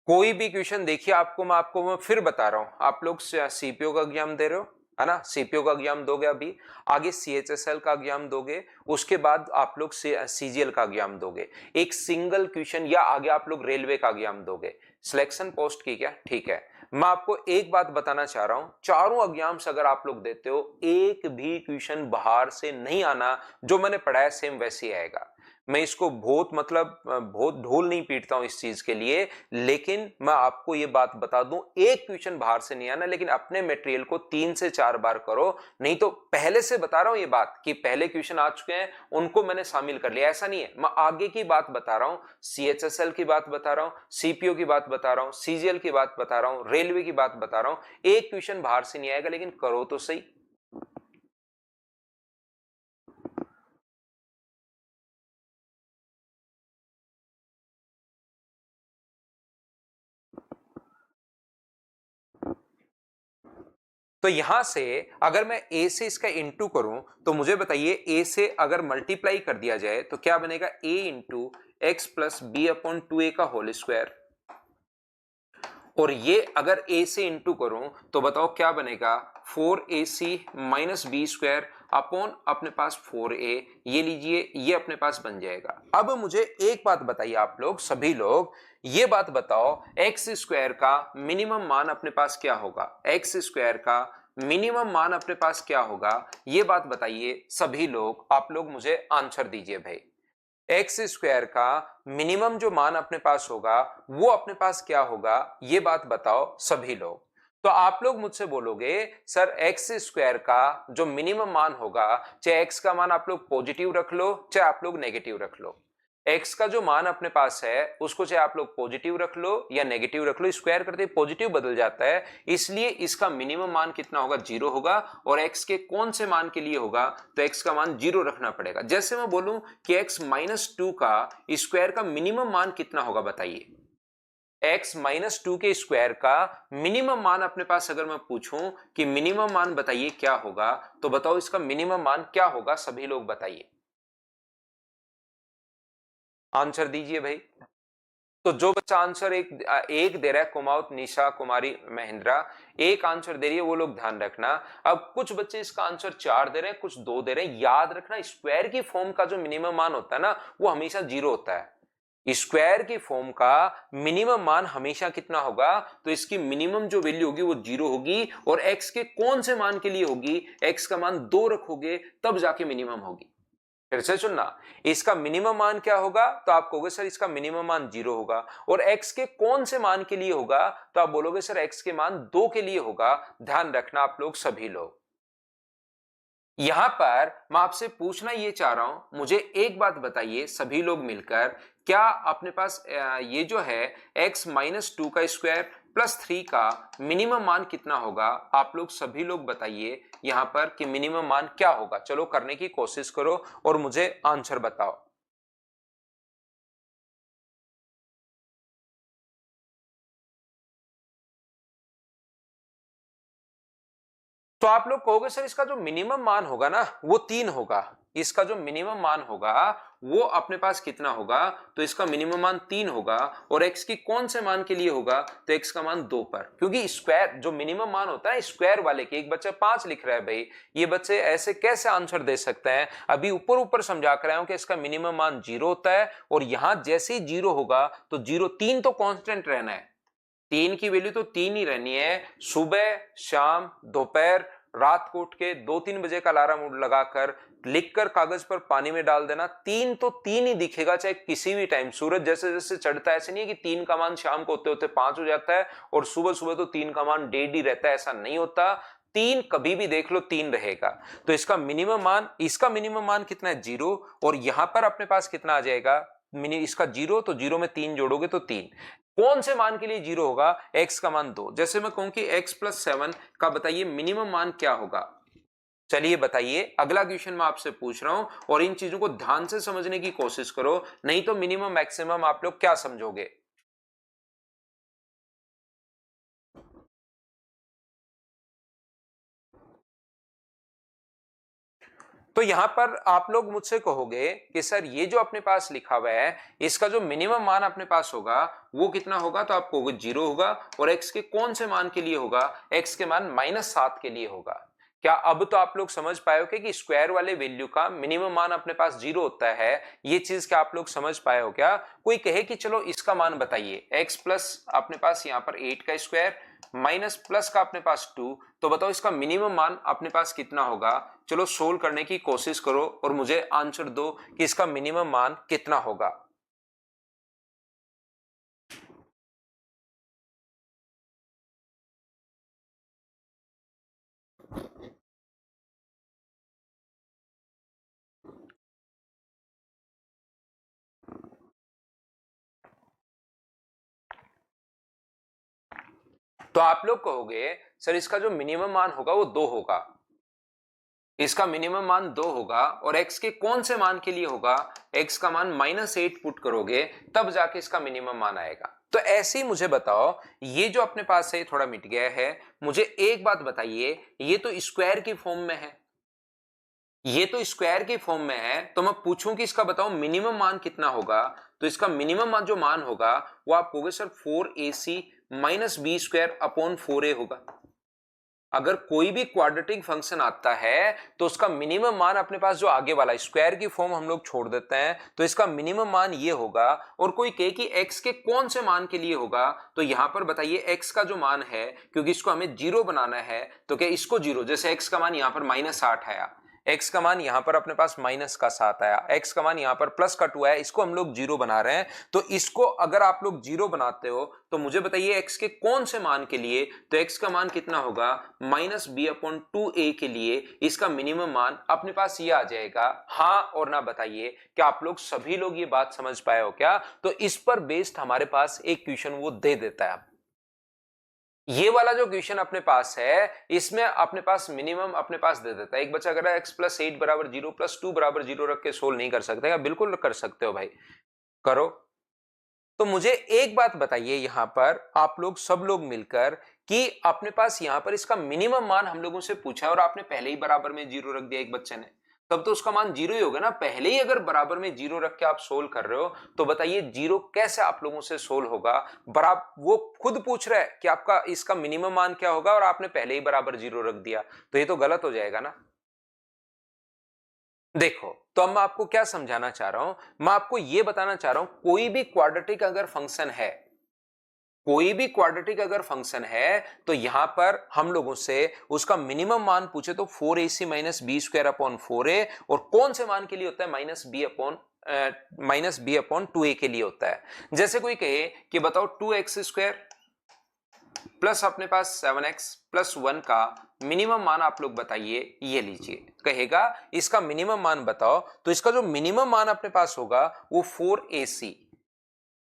कोई भी क्वेश्चन देखिए, आपको मैं फिर बता रहा हूं, आप लोग सीपीओ का एग्जाम दे रहे हो है ना, सीपीओ का एग्जाम दोगे, अभी आगे सीएचएसएल का एग्जाम दोगे, उसके बाद आप लोग सीजीएल का एग्जाम दोगे, एक सिंगल क्वेश्चन, या आगे आप लोग रेलवे का एग्जाम दोगे, सिलेक्शन पोस्ट की क्या, ठीक है। मैं आपको एक बात बताना चाह रहा हूं, चारों एग्जाम्स अगर आप लोग देते हो एक भी क्वेश्चन बाहर से नहीं आना, जो मैंने पढ़ाया सेम वैसे ही आएगा। मैं इसको बहुत बहुत ढोल नहीं पीटता हूं इस चीज के लिए, लेकिन मैं आपको ये बात बता दूं एक क्वेश्चन बाहर से नहीं आना, लेकिन अपने मटेरियल को 3 से 4 बार करो, नहीं तो पहले से बता रहा हूं ये बात कि पहले क्वेश्चन आ चुके हैं उनको मैंने शामिल कर लिया, ऐसा नहीं है, मैं आगे की बात बता रहा हूं, सीएचएसएल की बात बता रहा हूं, सीपीओ की बात बता रहा हूं, सीजीएल की बात बता रहा हूं, रेलवे की बात बता रहा हूं। एक क्वेश्चन बाहर से नहीं आएगा, लेकिन करो तो सही। तो यहां से अगर मैं a से इसका इंटू करूं तो मुझे बताइए a से अगर मल्टीप्लाई कर दिया जाए तो क्या बनेगा, a into x plus b/2a का होल स्क्वायर, और ये अगर a से इंटू करूं तो बताओ क्या बनेगा, 4ac माइनस b² अपॉन अपने पास 4a, ये लीजिए ये अपने पास बन जाएगा। अब मुझे एक बात बताइए आप लोग सभी लोग, ये बात बताओ x² का मिनिमम मान अपने पास क्या होगा, x² का मिनिमम मान अपने पास क्या होगा, ये बात बताइए सभी लोग, आप लोग मुझे आंसर दीजिए भाई। x² का मिनिमम जो मान अपने पास होगा वो अपने पास क्या होगा, ये बात बताओ सभी लोग। तो आप लोग मुझसे बोलोगे सर x² का जो मिनिमम मान होगा, चाहे x का मान आप लोग पॉजिटिव रख लो चाहे आप लोग नेगेटिव रख लो, x का जो मान अपने पास है उसको चाहे आप लोग पॉजिटिव रख लो या नेगेटिव रख लो, स्क्वायर करते पॉजिटिव बदल जाता है, इसलिए इसका मिनिमम मान कितना होगा, 0 होगा। और x के कौन से मान के लिए होगा, तो x का मान 0 रखना पड़ेगा। जैसे मैं बोलूं कि x-2 का स्क्वायर का मिनिमम मान कितना होगा, बताइए x-2 के स्क्वायर का मिनिमम मान अपने पास अगर मैं पूछूं कि मिनिमम मान बताइए क्या होगा, तो बताओ इसका मिनिमम मान क्या होगा, सभी लोग बताइए। आंसर दीजिए भाई। तो जो बच्चा आंसर एक दे रहा है, कुमाऊत निशा कुमारी महेंद्रा एक आंसर दे रही है, वो लोग ध्यान रखना। अब कुछ बच्चे इसका आंसर 4 दे रहे हैं, कुछ 2 दे रहे हैं। याद रखना स्क्वायर की फॉर्म का जो मिनिमम मान होता है ना, वो हमेशा 0 होता है। स्क्वायर की फॉर्म का मिनिमम मान हमेशा कितना होगा? तो इसकी मिनिमम जो वैल्यू होगी वो 0 होगी। और x के कौन से मान के लिए होगी? x का मान 2 रखोगे तब जाके मिनिमम होगी। फिर से सुनना, इसका मिनिमम मान क्या होगा? तो आप कहोगे सर इसका मिनिमम मान 0 होगा। और x के कौन से मान के लिए होगा? तो आप बोलोगे सर x के मान 2 के लिए होगा। ध्यान रखना आप लोग सभी लोग। यहां पर मैं आपसे पूछना ये चाह रहा हूं, मुझे एक बात बताइए सभी लोग मिलकर, क्या अपने पास ये जो है x माइनस 2 का स्क्वायर प्लस 3 का मिनिमम मान कितना होगा? आप लोग सभी लोग बताइए यहां पर कि मिनिमम मान क्या होगा। चलो करने की कोशिश करो और मुझे आंसर बताओ। तो आप लोग कहोगे सर इसका जो मिनिमम मान होगा ना वो 3 होगा। इसका जो मिनिमम मान होगा वो अपने पास कितना होगा? तो इसका मिनिमम मान 3 होगा। और x की कौन से मान के लिए होगा? तो x का मान 2 पर, क्योंकि स्क्वायर जो मिनिमम मान होता है स्क्वायर वाले के, एक बच्चा 5 लिख रहा है भाई, ये बच्चे ऐसे कैसे आंसर दे सकते हैं? अभी ऊपर ऊपर समझा कर आया हूं कि इसका मिनिमम मान 0 होता है। और यहां जैसे ही 0 होगा तो 0 3 तो कांस्टेंट रहना है, 3 की वैल्यू तो 3 ही रहनी है। सुबह शाम दोपहर रात को उठ के 2-3 बजे का अलार्म लगाकर लिखकर कागज पर पानी में डाल देना, 3 तो 3 ही दिखेगा चाहे किसी भी टाइम। सूरज जैसे जैसे चढ़ता है, ऐसे नहीं है कि 3 का मान शाम को होते होते 5 हो जाता है और सुबह सुबह तो 3 का मान डेढ़ ही रहता है, ऐसा नहीं होता। 3 कभी भी देख लो 3 रहेगा। तो इसका मिनिमम मान कितना है? 0। और यहां पर अपने पास कितना आ जाएगा? इसका 0, तो 0 में 3 जोड़ोगे तो 3। कौन से मान के लिए 0 होगा? x का मान 2। जैसे मैं कहूं कि x प्लस 7 का बताइए मिनिमम मान क्या होगा? चलिए बताइए, अगला क्वेश्चन मैं आपसे पूछ रहा हूं और इन चीजों को ध्यान से समझने की कोशिश करो, नहीं तो मिनिमम मैक्सिमम आप लोग क्या समझोगे। तो यहां पर आप लोग मुझसे कहोगे कि सर ये जो अपने पास लिखा हुआ है इसका जो मिनिमम मान अपने पास होगा वो कितना होगा? तो आप कहोगे 0 होगा। और x के कौन से मान के लिए होगा? x के मान -7 के लिए होगा। क्या अब तो आप लोग समझ पाए हो कि स्क्वायर वाले वैल्यू का मिनिमम मान अपने पास 0 होता है? ये चीज क्या आप लोग समझ पाए हो क्या? कोई कहे कि चलो इसका मान बताइए, x प्लस अपने पास यहाँ पर 8 का स्क्वायर माइनस प्लस का अपने पास 2, तो बताओ इसका मिनिमम मान अपने पास कितना होगा? चलो सोल्व करने की कोशिश करो और मुझे आंसर दो कि इसका मिनिमम मान कितना होगा। तो आप लोग कहोगे सर इसका जो मिनिमम मान होगा वो 2 होगा। इसका मिनिमम मान 2 होगा और x के कौन से मान के लिए होगा? x का मान -8 पुट करोगे तब जाके इसका मिनिमम मान आएगा। तो ऐसे ही मुझे बताओ, ये जो अपने पास है थोड़ा मिट गया है, मुझे एक बात बताइए, ये तो स्क्वायर की फॉर्म में है, ये तो स्क्वायर की फॉर्म में है, तो मैं पूछूं कि इसका बताओ मिनिमम मान कितना होगा? तो इसका मिनिमम मान जो मान होगा वो आप कहोगे sir 4ac minus B square upon 4a होगा। अगर कोई भी क्वाड्रेटिक फंक्शन आता है तो उसका मिनिमम मान अपने पास जो आगे वाला स्क्वायर की फॉर्म हम लोग छोड़ देते हैं, तो इसका मिनिमम मान ये होगा। और कोई कहे कि x के कौन से मान के लिए होगा? तो यहां पर बताइए x का जो मान है, क्योंकि इसको हमें 0 बनाना है, तो क्या इसको 0, जैसे x का मान यहां पर -8 आया, x का मान यहां पर अपने पास -7 आया, x का मान यहां पर +2 आया, इसको हम लोग 0 बना रहे हैं। तो इसको अगर आप लोग 0 बनाते हो तो मुझे बताइए x के कौन से मान के लिए? तो x का मान कितना होगा? -b/2a के लिए इसका मिनिमम मान अपने पास ये आ जाएगा। हाँ और ना बताइए, क्या आप लोग सभी लोग ये बात समझ पाए हो क्या? तो इस पर बेस्ड हमारे पास एक क्वेश्चन वो दे देता है। ये वाला जो क्वेश्चन अपने पास है इसमें अपने पास मिनिमम अपने पास दे देता है। एक बच्चा अगर x प्लस 8 बराबर 0 प्लस 2 बराबर 0 रख के सोल्व नहीं कर सकते क्या? बिल्कुल कर सकते हो भाई, करो। तो मुझे एक बात बताइए यहां पर आप लोग सब लोग मिलकर कि अपने पास यहां पर इसका मिनिमम मान हम लोगों से पूछा है और आपने पहले ही बराबर में 0 रख दिया एक बच्चे ने। तब तो उसका मान 0 ही होगा ना। पहले ही अगर बराबर में 0 रख के आप सोल्व कर रहे हो तो बताइए 0 कैसे आप लोगों से सोल्व होगा। बराबर वो खुद पूछ रहा है कि आपका इसका मिनिमम मान क्या होगा और आपने पहले ही बराबर 0 रख दिया, तो ये तो गलत हो जाएगा ना। देखो, तो अब मैं आपको क्या समझाना चाह रहा हूं, मैं आपको यह बताना चाह रहा हूं कोई भी क्वाड्रेटिक अगर फंक्शन है, कोई भी क्वाड्रेटिक अगर फंक्शन है तो यहां पर हम लोगों से उसका मिनिमम मान पूछे तो 4ac minus B square upon 4a, और कौन से मान के लिए होता है माइनस बी अपॉन 2a के लिए होता है। जैसे कोई कहे कि बताओ 2x स्क्वायर प्लस अपने पास 7x प्लस 1 का मिनिमम मान आप लोग बताइए, ये लीजिए। कहेगा इसका मिनिमम मान बताओ, तो इसका जो मिनिमम मान अपने पास होगा वो 4ac,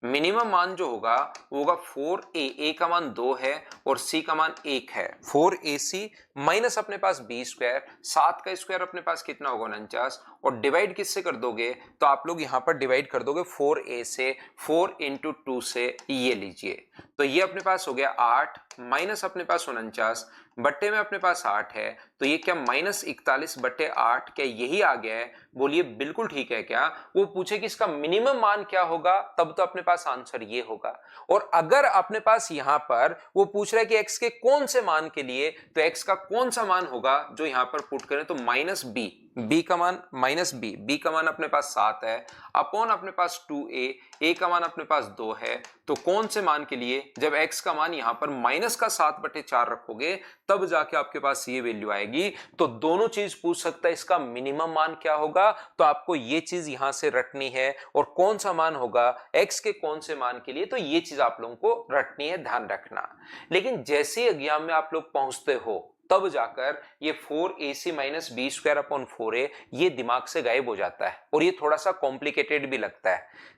मिनिमम मान जो होगा वो होगा 4a, a का मान 2 है और c का मान 1 है। 4ac माइनस अपने पास b स्क्वायर, 7 का स्क्वायर अपने पास कितना होगा 49, और डिवाइड किससे कर दोगे, तो आप लोग यहां पर डिवाइड कर दोगे 4a से, 4 इंटू 2 से, ये लीजिए। तो ये अपने पास हो गया 8 माइनस अपने पास 49 बट्टे में अपने पास 8 है, तो ये क्या माइनस 41 बट्टे 8, क्या यही आ गया है? बोलिए बिल्कुल ठीक है क्या? वो पूछे कि इसका मिनिमम मान क्या होगा, तब तो अपने पास आंसर ये होगा। और अगर अपने पास यहां पर वो पूछ रहा है कि x के कौन से मान के लिए, तो x का कौन सा मान होगा जो यहां पर पुट करें, तो माइनस b का मान माइनस b का मान अपने पास 7 है अपॉन अपने पास 2a का मान अपने पास 2 है, तो कौन से मान के लिए, जब x का मान यहां पर माइनस का 7/4 रखोगे तब जाके आपके पास ये वैल्यू आएगी। तो दोनों चीज पूछ सकता है, इसका मिनिमम मान क्या होगा, तो आपको ये चीज यहां से रटनी है, और कौन सा मान होगा x के कौन से मान के लिए, तो ये चीज आप लोगों को रटनी है, ध्यान रखना। लेकिन जैसे एग्जाम में आप लोग पहुंचते हो तब जाकर ये 4ac minus B square upon 4a ये दिमाग से गायब हो जाता है, और ये थोड़ा सा कॉम्प्लिकेटेड भी लगता है।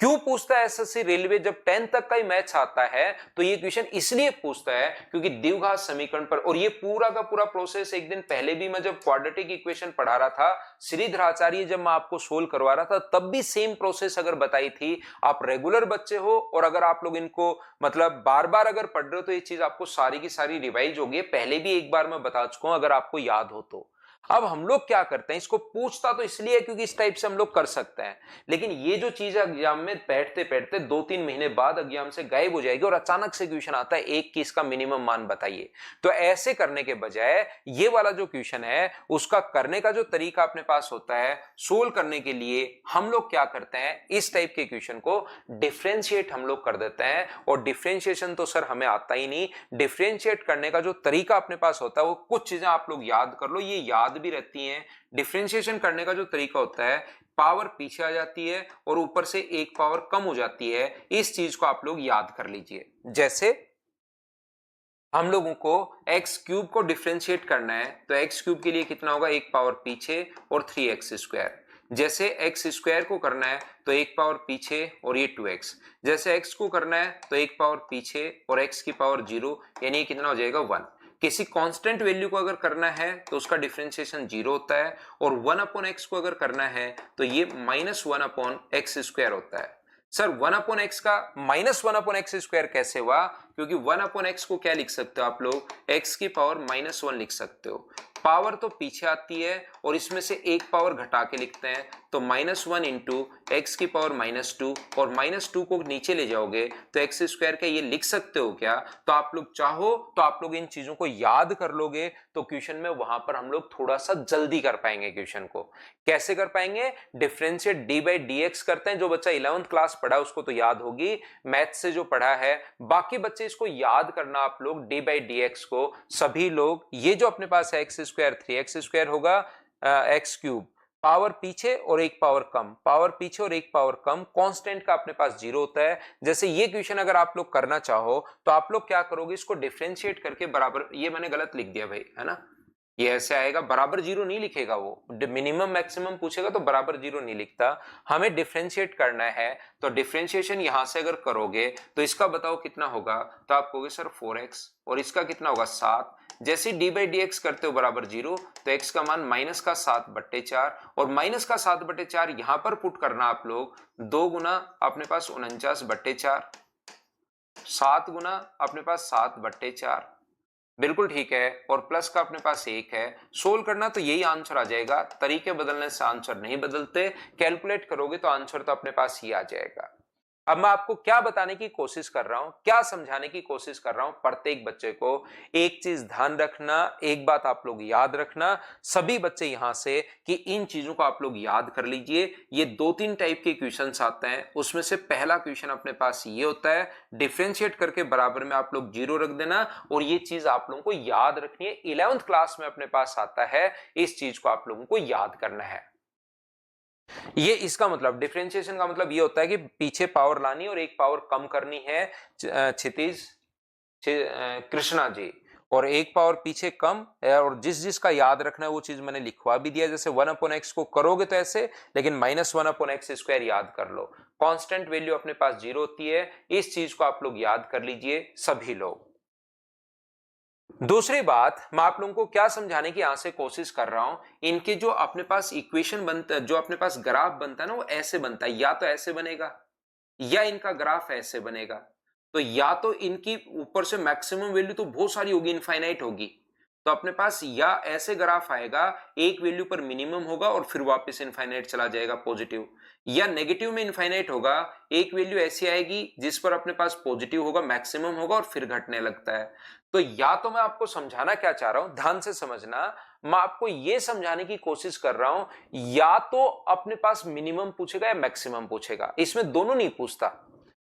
क्यों पूछता है एसएससी रेलवे, जब 10 तक का ही मैथ्स आता है तो ये क्वेश्चन इसलिए पूछता है क्योंकि द्विघात समीकरण पर, और ये पूरा का पूरा प्रोसेस एक दिन पहले भी मैं जब क्वाड्रेटिक इक्वेशन पढ़ा रहा था, श्रीधर आचार्य जब मैं आपको सोल्व करवा रहा था, तब भी सेम प्रोसेस अगर बताई थी। आप रेगुलर बच्चे हो और अगर आप लोग इनको मतलब बार बार अगर पढ़ रहे हो तो ये चीज आपको सारी की सारी रिवाइज होगी। पहले भी एक बार मैं बता चुका हूं, अगर आपको याद हो तो। अब हम लोग क्या करते हैं, इसको पूछता तो इसलिए है क्योंकि इस टाइप से हम लोग कर सकते हैं, लेकिन ये जो चीज एग्जाम में बैठते बैठते 2-3 महीने बाद एग्जाम से गायब हो जाएगी, और अचानक से क्वेश्चन आता है एक की इसका मिनिमम मान बताइए। तो ऐसे करने के बजाय ये वाला जो क्वेश्चन है उसका करने का जो तरीका अपने पास होता है, सोल्व करने के लिए हम लोग क्या करते हैं, इस टाइप के क्वेश्चन को डिफरेंशिएट हम लोग कर देते हैं। और डिफरेंशिएशन तो सर हमें आता ही नहीं, डिफरेंशिएट करने का जो तरीका अपने पास होता है वो कुछ चीजें आप लोग याद कर लो, ये याद भी रहती हैं। डिफरेंशिएशन करने का जो तरीका होता है, पावर पीछे आ जाती है और ऊपर से एक पावर कम हो जाती है, इस चीज को आप लोग याद कर लीजिए। जैसे हम लोगों को एक्स क्यूब को डिफरेंशिएट करना है, तो एक्स क्यूब के लिए कितना होगा, एक पावर पीछे और 3x स्क्वायर। जैसे एक्स स्क्वायर को करना है तो एक पावर पीछे और ये 2x। जैसे एक्स को करना है तो एक पावर पीछे और x की पावर 0, यानी कितना हो जाएगा 1। किसी कांस्टेंट वैल्यू को अगर करना है तो उसका डिफरेंशिएशन 0 होता है, और 1 अपॉन एक्स को अगर करना है तो ये -1 अपॉन एक्स स्क्वायर होता है। सर 1 अपॉन एक्स का -1 अपॉन एक्स स्क्वायर कैसे हुआ, क्योंकि 1 अपॉन एक्स को क्या लिख सकते हो आप लोग, x की पावर -1 लिख सकते हो। पावर तो पीछे आती है और इसमें से एक पावर घटा के लिखते हैं, तो -1 इंटू एक्स की पावर -2, और -2 को नीचे ले जाओगे तो एक्स स्क्वायर का ये लिख सकते हो क्या। तो आप लोग चाहो तो आप लोग इन चीजों को याद कर लोगे तो क्वेश्चन में वहां पर हम लोग थोड़ा सा जल्दी कर पाएंगे। क्वेश्चन को कैसे कर पाएंगे, differentiate D by D x करते हैं। जो बच्चा 11th क्लास पढ़ा उसको तो याद होगी, मैथ से जो पढ़ा है, बाकी बच्चे इसको याद करना आप लोग डी बाई डी एक्स को सभी लोग। ये जो अपने पास है एक्स स्क्वायर 3x स्क्वायर होगा, एक्स क्यूब पावर पीछे और एक पावर कम, पावर पीछे और एक पावर कम, कांस्टेंट का अपने पास 0 होता है। जैसे ये क्वेश्चन अगर आप लोग करना चाहो तो आप लोग क्या करोगे, इसको डिफरेंशिएट करके बराबर, ये मैंने गलत लिख दिया भाई, है ना, ये ऐसे आएगा, बराबर 0 नहीं लिखेगा वो, मिनिमम मैक्सिमम पूछेगा तो बराबर 0 नहीं लिखता। हमें डिफरेंशिएट करना है, तो डिफरेंशिएशन यहां से अगर करोगे तो इसका बताओ कितना होगा, तो आप कहोगे सर 4x, और इसका कितना होगा 7। जैसे डी बाई डी एक्स करते हो बराबर 0, तो x का मान -7/4, और -7/4 यहां पर पुट करना आप लोग, 2 गुना अपने पास 49/4, 7 गुना अपने पास 7/4, बिल्कुल ठीक है, और प्लस का अपने पास 1 है। सोल्व करना तो यही आंसर आ जाएगा, तरीके बदलने से आंसर नहीं बदलते, कैलकुलेट करोगे तो आंसर तो अपने पास ही आ जाएगा। अब मैं आपको क्या बताने की कोशिश कर रहा हूं, क्या समझाने की कोशिश कर रहा हूं प्रत्येक बच्चे को, एक चीज ध्यान रखना, एक बात आप लोग याद रखना सभी बच्चे यहां से, कि इन चीजों को आप लोग याद कर लीजिए। ये 2-3 टाइप के क्वेश्चंस आते हैं, उसमें से पहला क्वेश्चन अपने पास ये होता है, डिफरेंशिएट करके बराबर में आप लोग 0 रख देना, और ये चीज आप लोगों को याद रखनी है, 11th क्लास में अपने पास आता है, इस चीज को आप लोगों को याद करना है। ये इसका मतलब डिफरेंशिएशन का मतलब ये होता है कि पीछे पावर लानी और एक पावर कम करनी है, क्षितिज कृष्णा जी, और एक पावर पीछे कम है, और जिस जिसका याद रखना है वो चीज मैंने लिखवा भी दिया, जैसे 1/x को करोगे तो ऐसे, लेकिन -1/x² याद कर लो। कांस्टेंट वैल्यू अपने पास 0 होती है, इस चीज को आप लोग याद कर लीजिए सभी लोग। दूसरी बात मैं आप लोगों को क्या समझाने की यहां से कोशिश कर रहा हूं, इनके जो अपने पास इक्वेशन बनता है, जो अपने पास ग्राफ बनता है ना, वो ऐसे बनता है, या तो ऐसे बनेगा या इनका ग्राफ ऐसे बनेगा। तो या तो इनकी ऊपर से मैक्सिमम वैल्यू तो बहुत सारी होगी, इनफाइनाइट होगी, तो अपने पास या ऐसे ग्राफ आएगा, एक वैल्यू पर मिनिमम होगा और फिर वापस इनफाइनाइट चला जाएगा पॉजिटिव, या नेगेटिव में इनफाइनाइट होगा, एक वैल्यू ऐसी आएगी जिस पर अपने पास पॉजिटिव होगा, मैक्सिमम होगा और फिर घटने लगता है। तो या तो मैं आपको समझाना क्या चाह रहा हूं, ध्यान से समझना, मैं आपको यह समझाने की कोशिश कर रहा हूं, या तो अपने पास मिनिमम पूछेगा या मैक्सिमम पूछेगा, इसमें दोनों नहीं पूछता,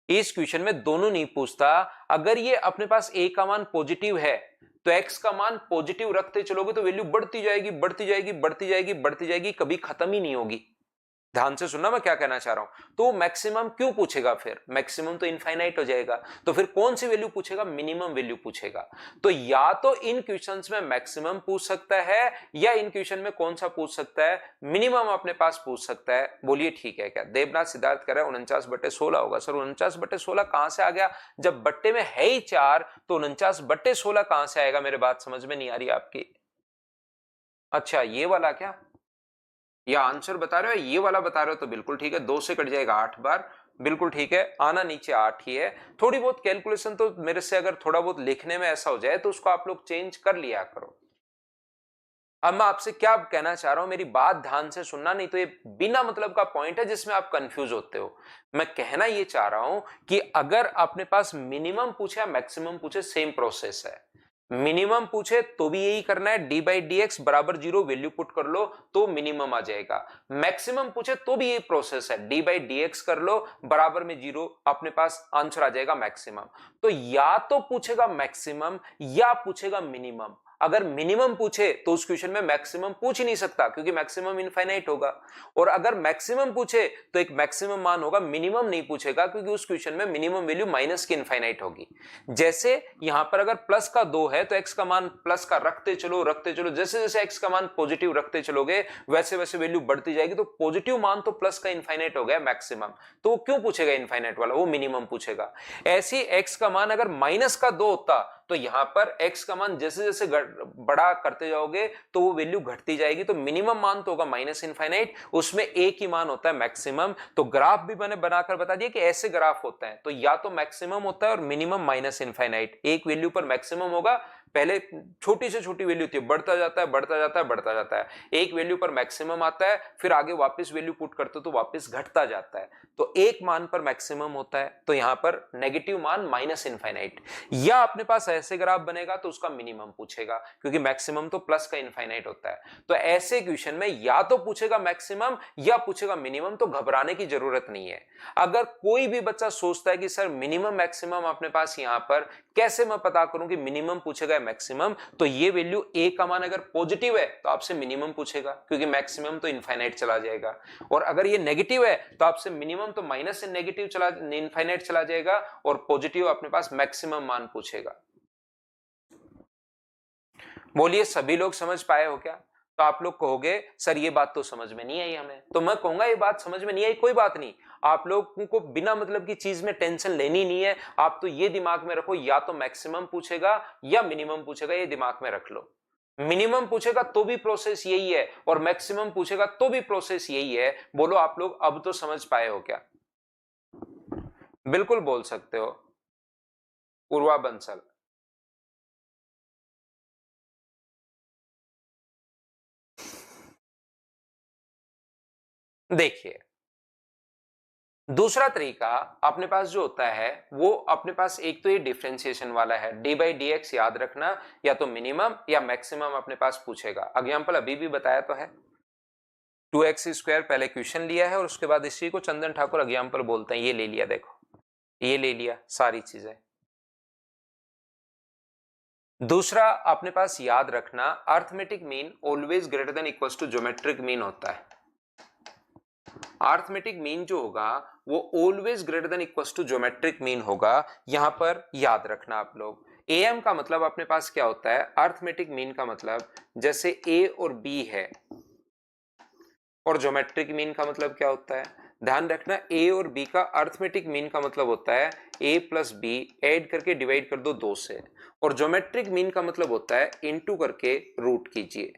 इस क्वेश्चन में दोनों नहीं पूछता। अगर ये अपने पास a का मान पॉजिटिव है तो x का मान पॉजिटिव रखते चलोगे तो वैल्यू बढ़ती जाएगी, बढ़ती जाएगी, बढ़ती जाएगी, बढ़ती जाएगी, कभी खत्म ही नहीं होगी। ध्यान से सुनना मैं क्या कहना चाह रहा हूं। तो मैक्सिमम क्यों पूछेगा, फिर मैक्सिमम तो इनफाइनाइट हो जाएगा, तो फिर कौन सी वैल्यू पूछेगा, मिनिमम वैल्यू पूछेगा। तो या तो इन क्वेश्चंस में मैक्सिमम पूछ सकता है, या इन क्वेश्चन में कौन सा पूछ सकता है, मिनिमम अपने पास पूछ सकता है। बोलिए ठीक है क्या? देवनाथ सिद्धार्थ कह रहा है 49/16 होगा। सर 49/16 कहां से आ गया, जब बट्टे में है ही 4 तो 49/16 कहां से आएगा? मेरे बात समझ में नहीं आ रही आपकी। अच्छा ये वाला क्या, या आंसर बता रहे हो, ये वाला बता रहे हो, तो बिल्कुल ठीक है, 2 से कट जाएगा 8 बार, बिल्कुल ठीक है, आना नीचे 8 ही है। थोड़ी बहुत कैलकुलेशन तो मेरे से अगर थोड़ा बहुत लिखने में ऐसा हो जाए तो उसको आप लोग चेंज कर लिया करो। अब मैं आपसे क्या कहना चाह रहा हूं, मेरी बात ध्यान से सुनना, नहीं तो ये बिना मतलब का पॉइंट है जिसमें आप कंफ्यूज होते हो। मैं कहना ये चाह रहा हूं कि अगर अपने पास मिनिमम पूछे या मैक्सिमम पूछे, सेम प्रोसेस है। मिनिमम पूछे तो भी यही करना है, d/dx बराबर 0 वैल्यू पुट कर लो तो मिनिमम आ जाएगा। मैक्सिमम पूछे तो भी यही प्रोसेस है, d/dx कर लो बराबर में 0, अपने पास आंसर आ जाएगा मैक्सिमम। तो या तो पूछेगा मैक्सिमम या पूछेगा मिनिमम। अगर मिनिमम पूछे तो उस क्वेश्चन में मैक्सिमम पूछ ही नहीं सकता, क्योंकि मैक्सिमम इनफाइनाइट होगा, और अगर मैक्सिमम पूछे तो एक मैक्सिमम मान होगा, मिनिमम नहीं पूछेगा, क्योंकि उस क्वेश्चन में मिनिमम वैल्यू माइनस की इनफाइनाइट होगी। जैसे यहां पर अगर प्लस का 2 है तो एक्स का मान प्लस का रखते चलो रखते चलो, जैसे जैसे एक्स का मान पॉजिटिव रखते चलोगे वैसे वैसे वैल्यू बढ़ती जाएगी, तो पॉजिटिव मान तो प्लस का इनफाइनाइट हो गया मैक्सिमम, तो वो क्यों पूछेगा इनफाइनाइट वाला, वो मिनिमम पूछेगा। ऐसी एक्स का मान अगर माइनस का 2 होता तो यहां पर x का मान जैसे जैसे बड़ा करते जाओगे तो वो वैल्यू घटती जाएगी, तो मिनिमम मान तो होगा माइनस इनफाइनाइट, उसमें एक ही मान होता है मैक्सिमम। तो ग्राफ भी मैंने बनाकर बता दिया कि ऐसे ग्राफ होता है, तो या तो मैक्सिमम होता है और मिनिमम माइनस इनफाइनाइट, एक वैल्यू पर मैक्सिमम होगा, पहले छोटी से छोटी वैल्यू थी, बढ़ता जाता है बढ़ता जाता है बढ़ता जाता है, एक वैल्यू पर मैक्सिमम आता है, फिर आगे वापस वैल्यू पुट करते तो वापस घटता जाता है, तो एक मान पर मैक्सिमम होता है, तो यहां पर नेगेटिव मान माइनस इनफाइनाइट। या अपने पास ऐसे ग्राफ बनेगा तो उसका मिनिमम पूछेगा, क्योंकि मैक्सिमम तो प्लस का इनफाइनाइट होता है। तो ऐसे क्वेश्चन में या तो पूछेगा मैक्सिमम या पूछेगा मिनिमम, तो घबराने की जरूरत नहीं है। अगर कोई भी बच्चा सोचता है कि सर मिनिमम मैक्सिमम अपने पास यहां पर कैसे मैं पता करूं कि मिनिमम पूछेगा मैक्सिमम, तो ये वैल्यू ए का मान अगर पॉजिटिव है तो आपसे मिनिमम पूछेगा, क्योंकि मैक्सिमम तो इनफाइनाइट चला जाएगा, और अगर ये नेगेटिव है तो आपसे मिनिमम तो माइनस से नेगेटिव चला इनफाइनाइट चला जाएगा, और पॉजिटिव अपने पास मैक्सिमम मान पूछेगा। बोलिए सभी लोग समझ पाए हो क्या? तो आप लोग कहोगे सर ये बात तो समझ में नहीं आई हमें, तो मैं कहूंगा ये बात समझ में नहीं आई, कोई बात नहीं, आप लोगों को बिना मतलब की चीज में टेंशन लेनी नहीं है। आप तो ये दिमाग में रखो, या तो मैक्सिमम पूछेगा या मिनिमम पूछेगा, ये दिमाग में रख लो। मिनिमम पूछेगा तो भी प्रोसेस यही है, और मैक्सिमम पूछेगा तो भी प्रोसेस यही है। बोलो आप लोग अब तो समझ पाए हो क्या? बिल्कुल बोल सकते हो। पूर्वा बंसल। देखिए दूसरा तरीका अपने पास जो होता है वो अपने पास एक तो ये डिफरेंशिएशन वाला है, डी बाई डी एक्स याद रखना, या तो मिनिमम या मैक्सिमम अपने पास पूछेगा। एग्जाम्पल अभी भी बताया तो है, 2x² पहले क्वेश्चन लिया है और उसके बाद इसी को चंदन ठाकुर एग्जाम्पल बोलते हैं, ये ले लिया, देखो ये ले लिया सारी चीजें। दूसरा अपने पास याद रखना, arithmetic mean always greater than equals to geometric mean होता है। अर्थमेटिक मीन जो होगा वो always greater than equals to geometric mean होगा, यहां पर याद रखना आप लोग। एम का मतलब अपने पास क्या होता है, अर्थमेटिक मीन का मतलब जैसे ए और बी है, और ज्योमेट्रिक मीन का मतलब क्या होता है, ध्यान रखना ए और बी का अर्थमेटिक मीन का मतलब होता है ए प्लस बी ऐड करके डिवाइड कर दो 2 से, और ज्योमेट्रिक मीन का मतलब होता है इनटू करके रूट कीजिए।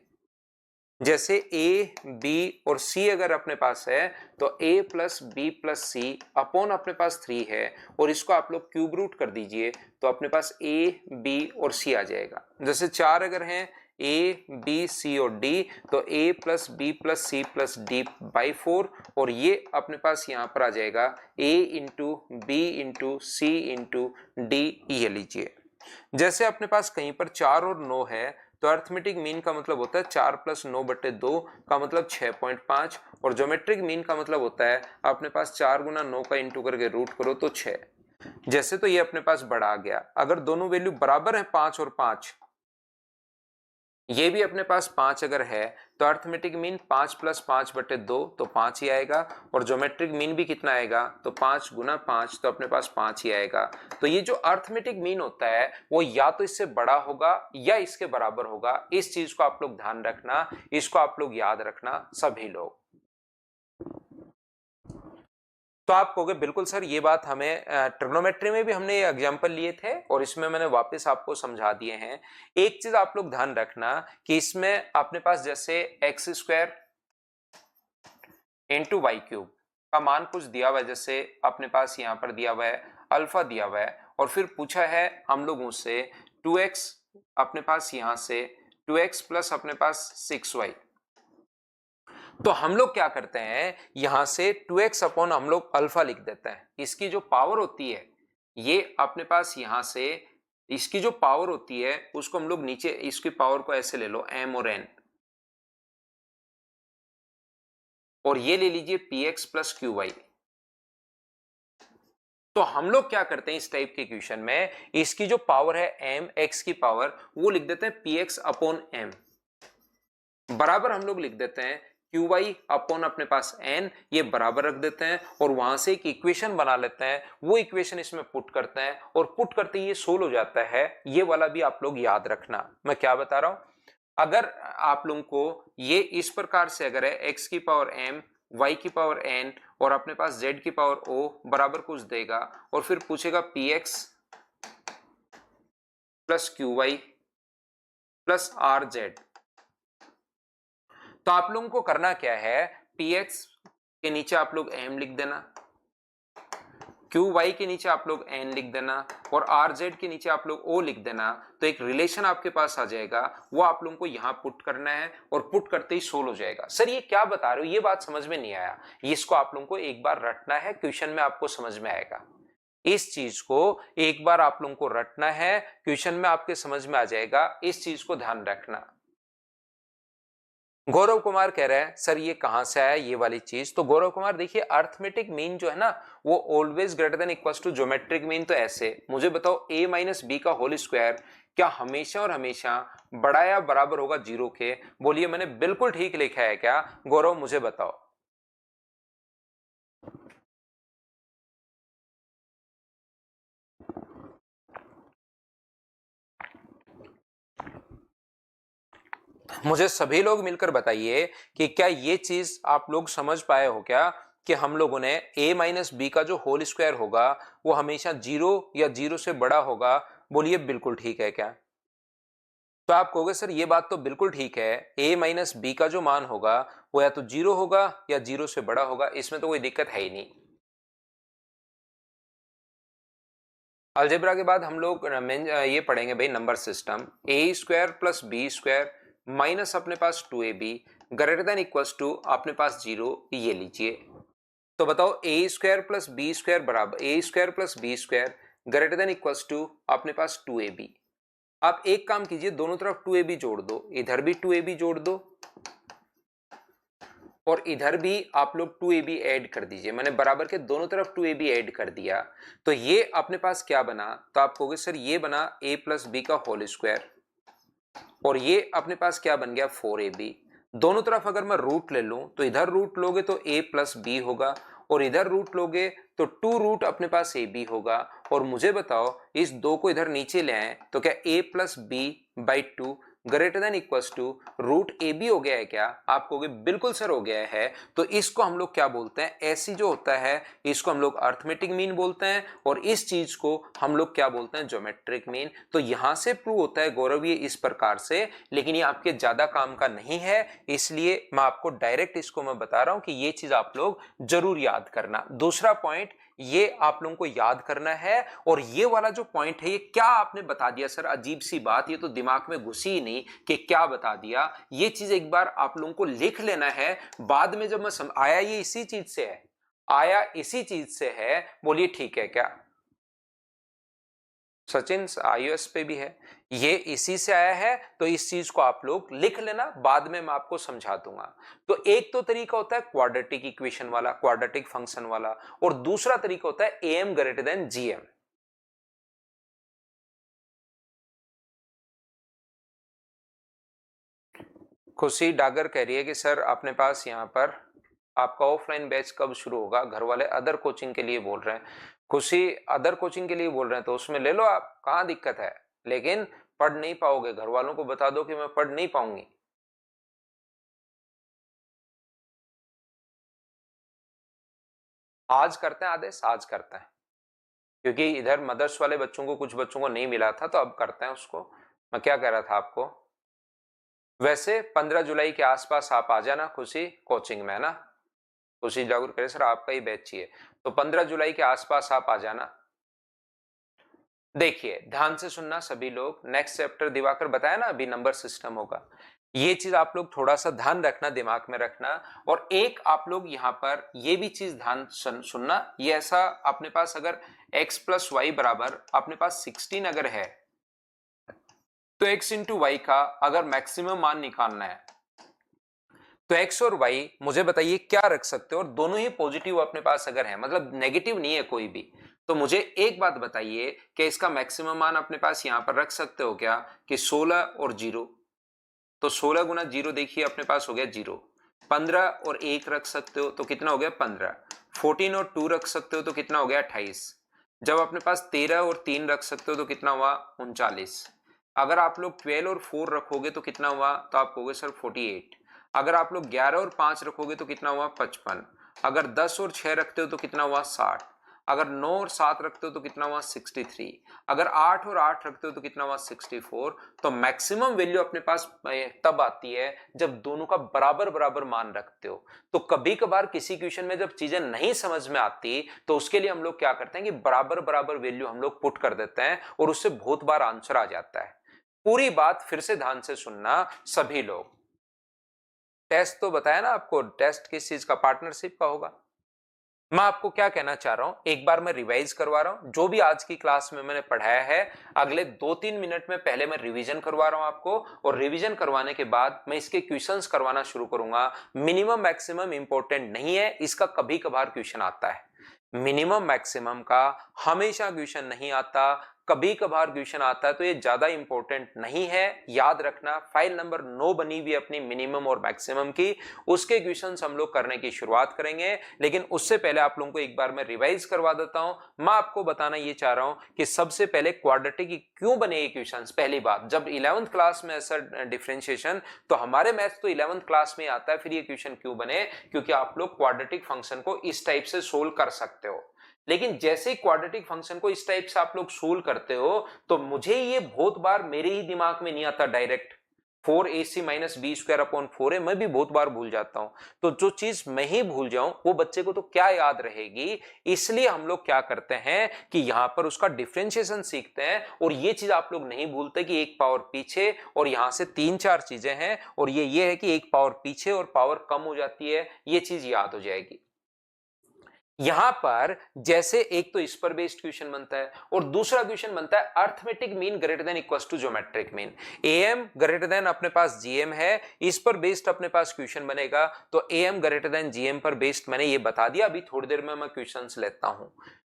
जैसे ए बी और सी अगर अपने पास है तो a plus B plus C upon अपने पास 3 है, और इसको आप लोग क्यूब रूट कर दीजिए तो अपने पास a b और c आ जाएगा। जैसे 4 अगर हैं a b c और d तो a plus B plus C plus D by 4, और ये अपने पास यहाँ पर आ जाएगा a into B into C into D, ये लीजिए। जैसे अपने पास कहीं पर 4 और 9 है तो अर्थमेटिक मीन का मतलब होता है 4 प्लस 9/2 का मतलब 6.5, और ज्योमेट्रिक मीन का मतलब होता है अपने पास 4 गुना 9 का इंटू करके रूट करो तो 6। जैसे तो ये अपने पास बड़ा आ गया, अगर दोनों वैल्यू बराबर है 5 और 5, ये भी अपने पास 5 अगर है तो अर्थमेटिक मीन 5 प्लस 5/2 तो 5 ही आएगा, और ज्योमेट्रिक मीन भी कितना आएगा तो 5 गुना 5 तो अपने पास 5 ही आएगा। तो ये जो अर्थमेटिक मीन होता है वो या तो इससे बड़ा होगा या इसके बराबर होगा, इस चीज को आप लोग ध्यान रखना, इसको आप लोग याद रखना सभी लोग। तो आप कहोगे बिल्कुल सर ये बात हमें ट्रिग्नोमेट्री में भी हमने ये एग्जांपल लिए थे और इसमें मैंने वापस आपको समझा दिए हैं। एक चीज आप लोग ध्यान रखना कि इसमें अपने पास जैसे x² इंटू वाई क्यूब का मान कुछ दिया हुआ है, जैसे अपने पास यहां पर दिया हुआ है अल्फा दिया हुआ है, और फिर पूछा है हम लोगों से 2x अपने पास यहां से 2x प्लस अपने पास 6y। तो हम लोग क्या करते हैं, यहां से 2x अपॉन हम लोग अल्फा लिख देते हैं, इसकी जो पावर होती है ये अपने पास यहां से इसकी जो पावर होती है उसको हम लोग नीचे इसकी पावर को ऐसे ले लो m और n, और ये ले लीजिए px प्लस qy। तो हम लोग क्या करते हैं इस टाइप के इक्वेशन में, इसकी जो पावर है m x की पावर वो लिख देते हैं px अपॉन m, बराबर हम लोग लिख देते हैं qy अपॉन अपने पास n, ये बराबर रख देते हैं और वहां से एक इक्वेशन बना लेते हैं, वो इक्वेशन इसमें पुट करते हैं और पुट करते ही ये सोल्व हो जाता है। ये वाला भी आप लोग याद रखना मैं क्या बता रहा हूं, अगर आप लोगों को ये इस प्रकार से अगर है x की पावर m y की पावर n और अपने पास z की पावर o बराबर कुछ देगा, और फिर पूछेगा px plus qy plus rz, तो आप लोगों को करना क्या है, px के नीचे आप लोग m लिख देना, qy के नीचे आप लोग n लिख देना, और rz के नीचे आप लोग o लिख देना। तो एक रिलेशन आपके पास आ जाएगा, वो आप लोगों को यहां पुट करना है और पुट करते ही सोल्व हो जाएगा। सर ये क्या बता रहे हो, ये बात समझ में नहीं आया, इसको आप लोगों को एक बार रटना है, क्वेश्चन में आपको समझ में आएगा। इस चीज को एक बार आप लोगों को रटना है, क्वेश्चन में आपके समझ में आ जाएगा, इस चीज को ध्यान रखना। गौरव कुमार कह रहे हैं सर ये कहां से आया ये वाली चीज, तो गौरव कुमार देखिए अर्थमेटिक मीन जो है ना वो always greater than equals to geometric mean. तो ऐसे मुझे बताओ a माइनस बी का होल स्क्वायर क्या हमेशा और हमेशा बड़ा या बराबर होगा 0 के, बोलिए मैंने बिल्कुल ठीक लिखा है क्या गौरव, मुझे बताओ। मुझे सभी लोग मिलकर बताइए कि क्या ये चीज आप लोग समझ पाए हो क्या कि हम लोगों ने a माइनस बी का जो होल स्क्वायर होगा वो हमेशा 0 या 0 से बड़ा होगा, बोलिए बिल्कुल ठीक है क्या। तो आप कहोगे सर ये बात तो बिल्कुल ठीक है, a माइनस बी का जो मान होगा वो या तो 0 होगा या 0 से बड़ा होगा, इसमें तो कोई दिक्कत है ही नहीं। अलजेब्रा के बाद हम लोग ये पढ़ेंगे भाई नंबर सिस्टम, a² प्लस बी² माइनस अपने पास 2ab greater than equals to अपने पास 0, ये लीजिए। तो बताओ A square plus B square बराबर A square plus B square greater than equals to अपने पास 2ab। आप एक काम कीजिए, दोनों तरफ 2ab जोड़ दो, इधर भी 2ab जोड़ दो और इधर भी आप लोग 2ab ऐड कर दीजिए। मैंने बराबर के दोनों तरफ 2ab ऐड कर दिया, तो ये अपने पास क्या बना, तो आप कहोगे सर ये बना a प्लस बी का होल स्क्वायर और ये अपने पास क्या बन गया 4ab। दोनों तरफ अगर मैं रूट ले लूं तो इधर रूट लोगे तो a प्लस बी होगा और इधर रूट लोगे तो 2 रूट अपने पास ab होगा। और मुझे बताओ इस 2 को इधर नीचे ले आए तो क्या a plus B by 2 greater than equals to root A B हो गया है क्या? आप कहोगे बिल्कुल सर हो गया है। तो इसको हम लोग क्या बोलते हैं, ऐसी जो होता है इसको हम लोग अर्थमेटिक मीन बोलते हैं और इस चीज को हम लोग क्या बोलते हैं, ज्योमेट्रिक मीन। तो यहां से प्रूव होता है गौरव ये इस प्रकार से, लेकिन ये आपके ज्यादा काम का नहीं है, इसलिए मैं आपको डायरेक्ट इसको मैं बता रहा हूं कि ये चीज आप लोग जरूर याद करना। दूसरा पॉइंट ये आप लोगों को याद करना है और ये वाला जो पॉइंट है ये क्या आपने बता दिया सर, अजीब सी बात, ये तो दिमाग में घुसी ही नहीं कि क्या बता दिया। ये चीज एक बार आप लोगों को लिख लेना है, बाद में जब मैं आया ये इसी चीज से है, आया इसी चीज से है, बोलिए ठीक है क्या? सचिन iOS पे भी है, ये इसी से आया है, तो इस चीज को आप लोग लिख लेना, बाद में मैं आपको समझा दूंगा। तो एक तो तरीका होता है क्वाड्रेटिक इक्वेशन वाला, क्वाड्रेटिक फंक्शन वाला, और दूसरा तरीका होता है am ग्रेटर देन gm। खुशी डागर कह रही है कि सर अपने पास यहाँ पर आपका ऑफलाइन बैच कब शुरू होगा, घर वाले अदर कोचिंग के लिए बोल रहे हैं। खुशी अदर कोचिंग के लिए बोल रहे हैं तो उसमें ले लो आप, कहाँ दिक्कत है, लेकिन पढ़ नहीं पाओगे, घर वालों को बता दो कि मैं पढ़ नहीं पाऊंगी। आज करते हैं आदेश, आज करते हैं, क्योंकि इधर मदर्स वाले बच्चों को कुछ बच्चों को नहीं मिला था, तो अब करते हैं उसको। मैं क्या कह रहा था आपको, वैसे 15 जुलाई के आसपास आप आ जाना खुशी कोचिंग में, ना खुशी जागरूक करे सर आपका ही बैच चाहिए, तो 15 जुलाई के आसपास आप आ जाना। देखिए ध्यान से सुनना सभी लोग, नेक्स्ट चैप्टर दिवाकर बताया ना अभी नंबर सिस्टम होगा, ये चीज आप लोग थोड़ा सा ध्यान रखना, दिमाग में रखना। और एक आप लोग यहाँ पर ये भी चीज ध्यान सुनना, ये ऐसा अपने पास अगर x प्लस वाई बराबर अपने पास 16 अगर है, तो x इंटू वाई का अगर मैक्सिमम मान निकालना है तो x और y मुझे बताइए क्या रख सकते हो, और दोनों ही पॉजिटिव अपने पास अगर है, मतलब नेगेटिव नहीं है कोई भी, तो मुझे एक बात बताइए कि इसका मैक्सिमम मान अपने पास यहां पर रख सकते हो क्या, कि 16 और 0, तो 16 गुना 0 देखिए अपने पास हो गया 0। 15 और 1 रख सकते हो तो कितना हो गया 15। 14 और 2 रख सकते हो तो कितना हो गया 28। जब अपने पास 13 और 3 रख सकते हो तो कितना हुआ 39। अगर आप लोग 12 और 4 रखोगे तो कितना हुआ, तो आप कहोगे सर 48। अगर आप लोग 11 और 5 रखोगे तो कितना हुआ 55। अगर 10 और 6 रखते हो तो कितना हुआ 60। अगर 9 और 7 रखते हो तो कितना हुआ 63। अगर 8 और 8 रखते हो तो कितना हुआ 64। तो मैक्सिमम वैल्यू अपने पास तब आती है जब दोनों का बराबर बराबर मान रखते हो। तो कभी कभार किसी क्वेश्चन में जब चीजें नहीं समझ में आती तो उसके लिए हम लोग क्या करते हैं कि बराबर बराबर वैल्यू हम लोग पुट कर देते हैं और उससे बहुत बार आंसर आ जाता है। पूरी बात फिर से ध्यान से सुनना सभी लोग। टेस्ट तो बताया ना आपको, टेस्ट किस चीज का, पार्टनरशिप का होगा। मैं आपको क्या कहना चाह रहा हूं, एक बार मैं रिवाइज करवा रहा हूं जो भी आज की क्लास में मैंने पढ़ाया है, अगले 2-3 मिनट में पहले मैं रिवीजन करवा रहा हूं आपको, और रिवीजन करवाने के बाद मैं इसके क्वेश्चंस करवाना शुरू करूंगा। मिनिमम मैक्सिमम इंपॉर्टेंट नहीं है, इसका कभी कभार क्वेश्चन आता है, मिनिमम मैक्सिमम का हमेशा क्वेश्चन नहीं आता, कभी कभार क्वेश्चन आता है, तो ये ज्यादा इंपॉर्टेंट नहीं है। याद रखना फाइल नंबर 9 बनी हुई अपनी मिनिमम और मैक्सिमम की, उसके क्वेश्चंस हम लोग करने की शुरुआत करेंगे। लेकिन उससे पहले आप लोगों को एक बार मैं रिवाइज करवा देता हूं। मैं आपको बताना ये चाह रहा हूं कि सबसे पहले क्वाड्रेटिक क्यों बने ये क्वेश्चंस। पहली बात, जब 11th क्लास में ऐसा डिफरेंशिएशन, तो हमारे मैथ्स तो 11th क्लास में आता है, फिर ये क्वेश्चन क्यों बने, क्योंकि आप लोग क्वाड्रेटिक फंक्शन को इस टाइप से सोल्व कर सकते हो। लेकिन जैसे ही क्वाड्रेटिक फंक्शन को इस टाइप से आप लोग सोल्व करते हो, तो मुझे ये बहुत बार मेरे ही दिमाग में नहीं आता direct, 4ac minus B square upon 4a, मैं भी बहुत बार भूल जाता हूं। तो जो चीज मैं ही भूल जाऊं वो बच्चे को तो क्या याद रहेगी, इसलिए हम लोग क्या करते हैं कि यहां पर उसका डिफरेंशिएशन सीखते हैं। और ये चीज आप लोग नहीं भूलते कि एक पावर पीछे और यहां से 3-4 चीजें हैं, और ये है कि एक पावर पीछे और पावर कम हो जाती है, ये चीज याद हो जाएगी। यहां पर जैसे एक तो इस पर बेस्ड क्वेश्चन बनता है और दूसरा क्वेश्चन बनता है arithmetic mean greater than equals to geometric mean. M greater than अपने पास जीएम है, इस पर बेस्ड अपने पास क्वेश्चन बनेगा। तो एम ग्रेटर देन जीएम पर बेस्ड मैंने ये बता दिया, अभी थोड़ी देर में मैं क्वेश्चंस लेता हूं।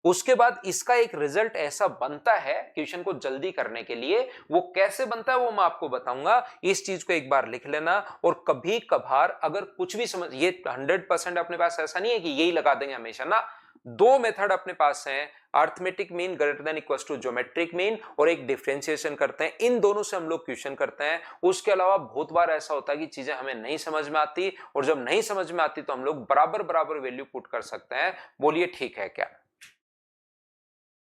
उसके बाद इसका एक रिजल्ट ऐसा बनता है क्वेश्चन को जल्दी करने के लिए, वो कैसे बनता है वो मैं आपको बताऊंगा। इस चीज को एक बार लिख लेना, और कभी कभार अगर कुछ भी समझ, ये 100% अपने पास ऐसा नहीं है कि यही लगा देंगे हमेशा ना। दो मेथड अपने पास हैं, arithmetic mean greater than equals to geometric mean, और एक डिफरेंशिएशन करते हैं। इन दोनों से हम लोग क्वेश्चन करते हैं। उसके अलावा बहुत बार ऐसा होता है कि चीजें हमें नहीं समझ में आती, और जब नहीं समझ में आती तो हम लोग बराबर बराबर वैल्यू पुट कर सकते हैं। बोलिए ठीक है क्या?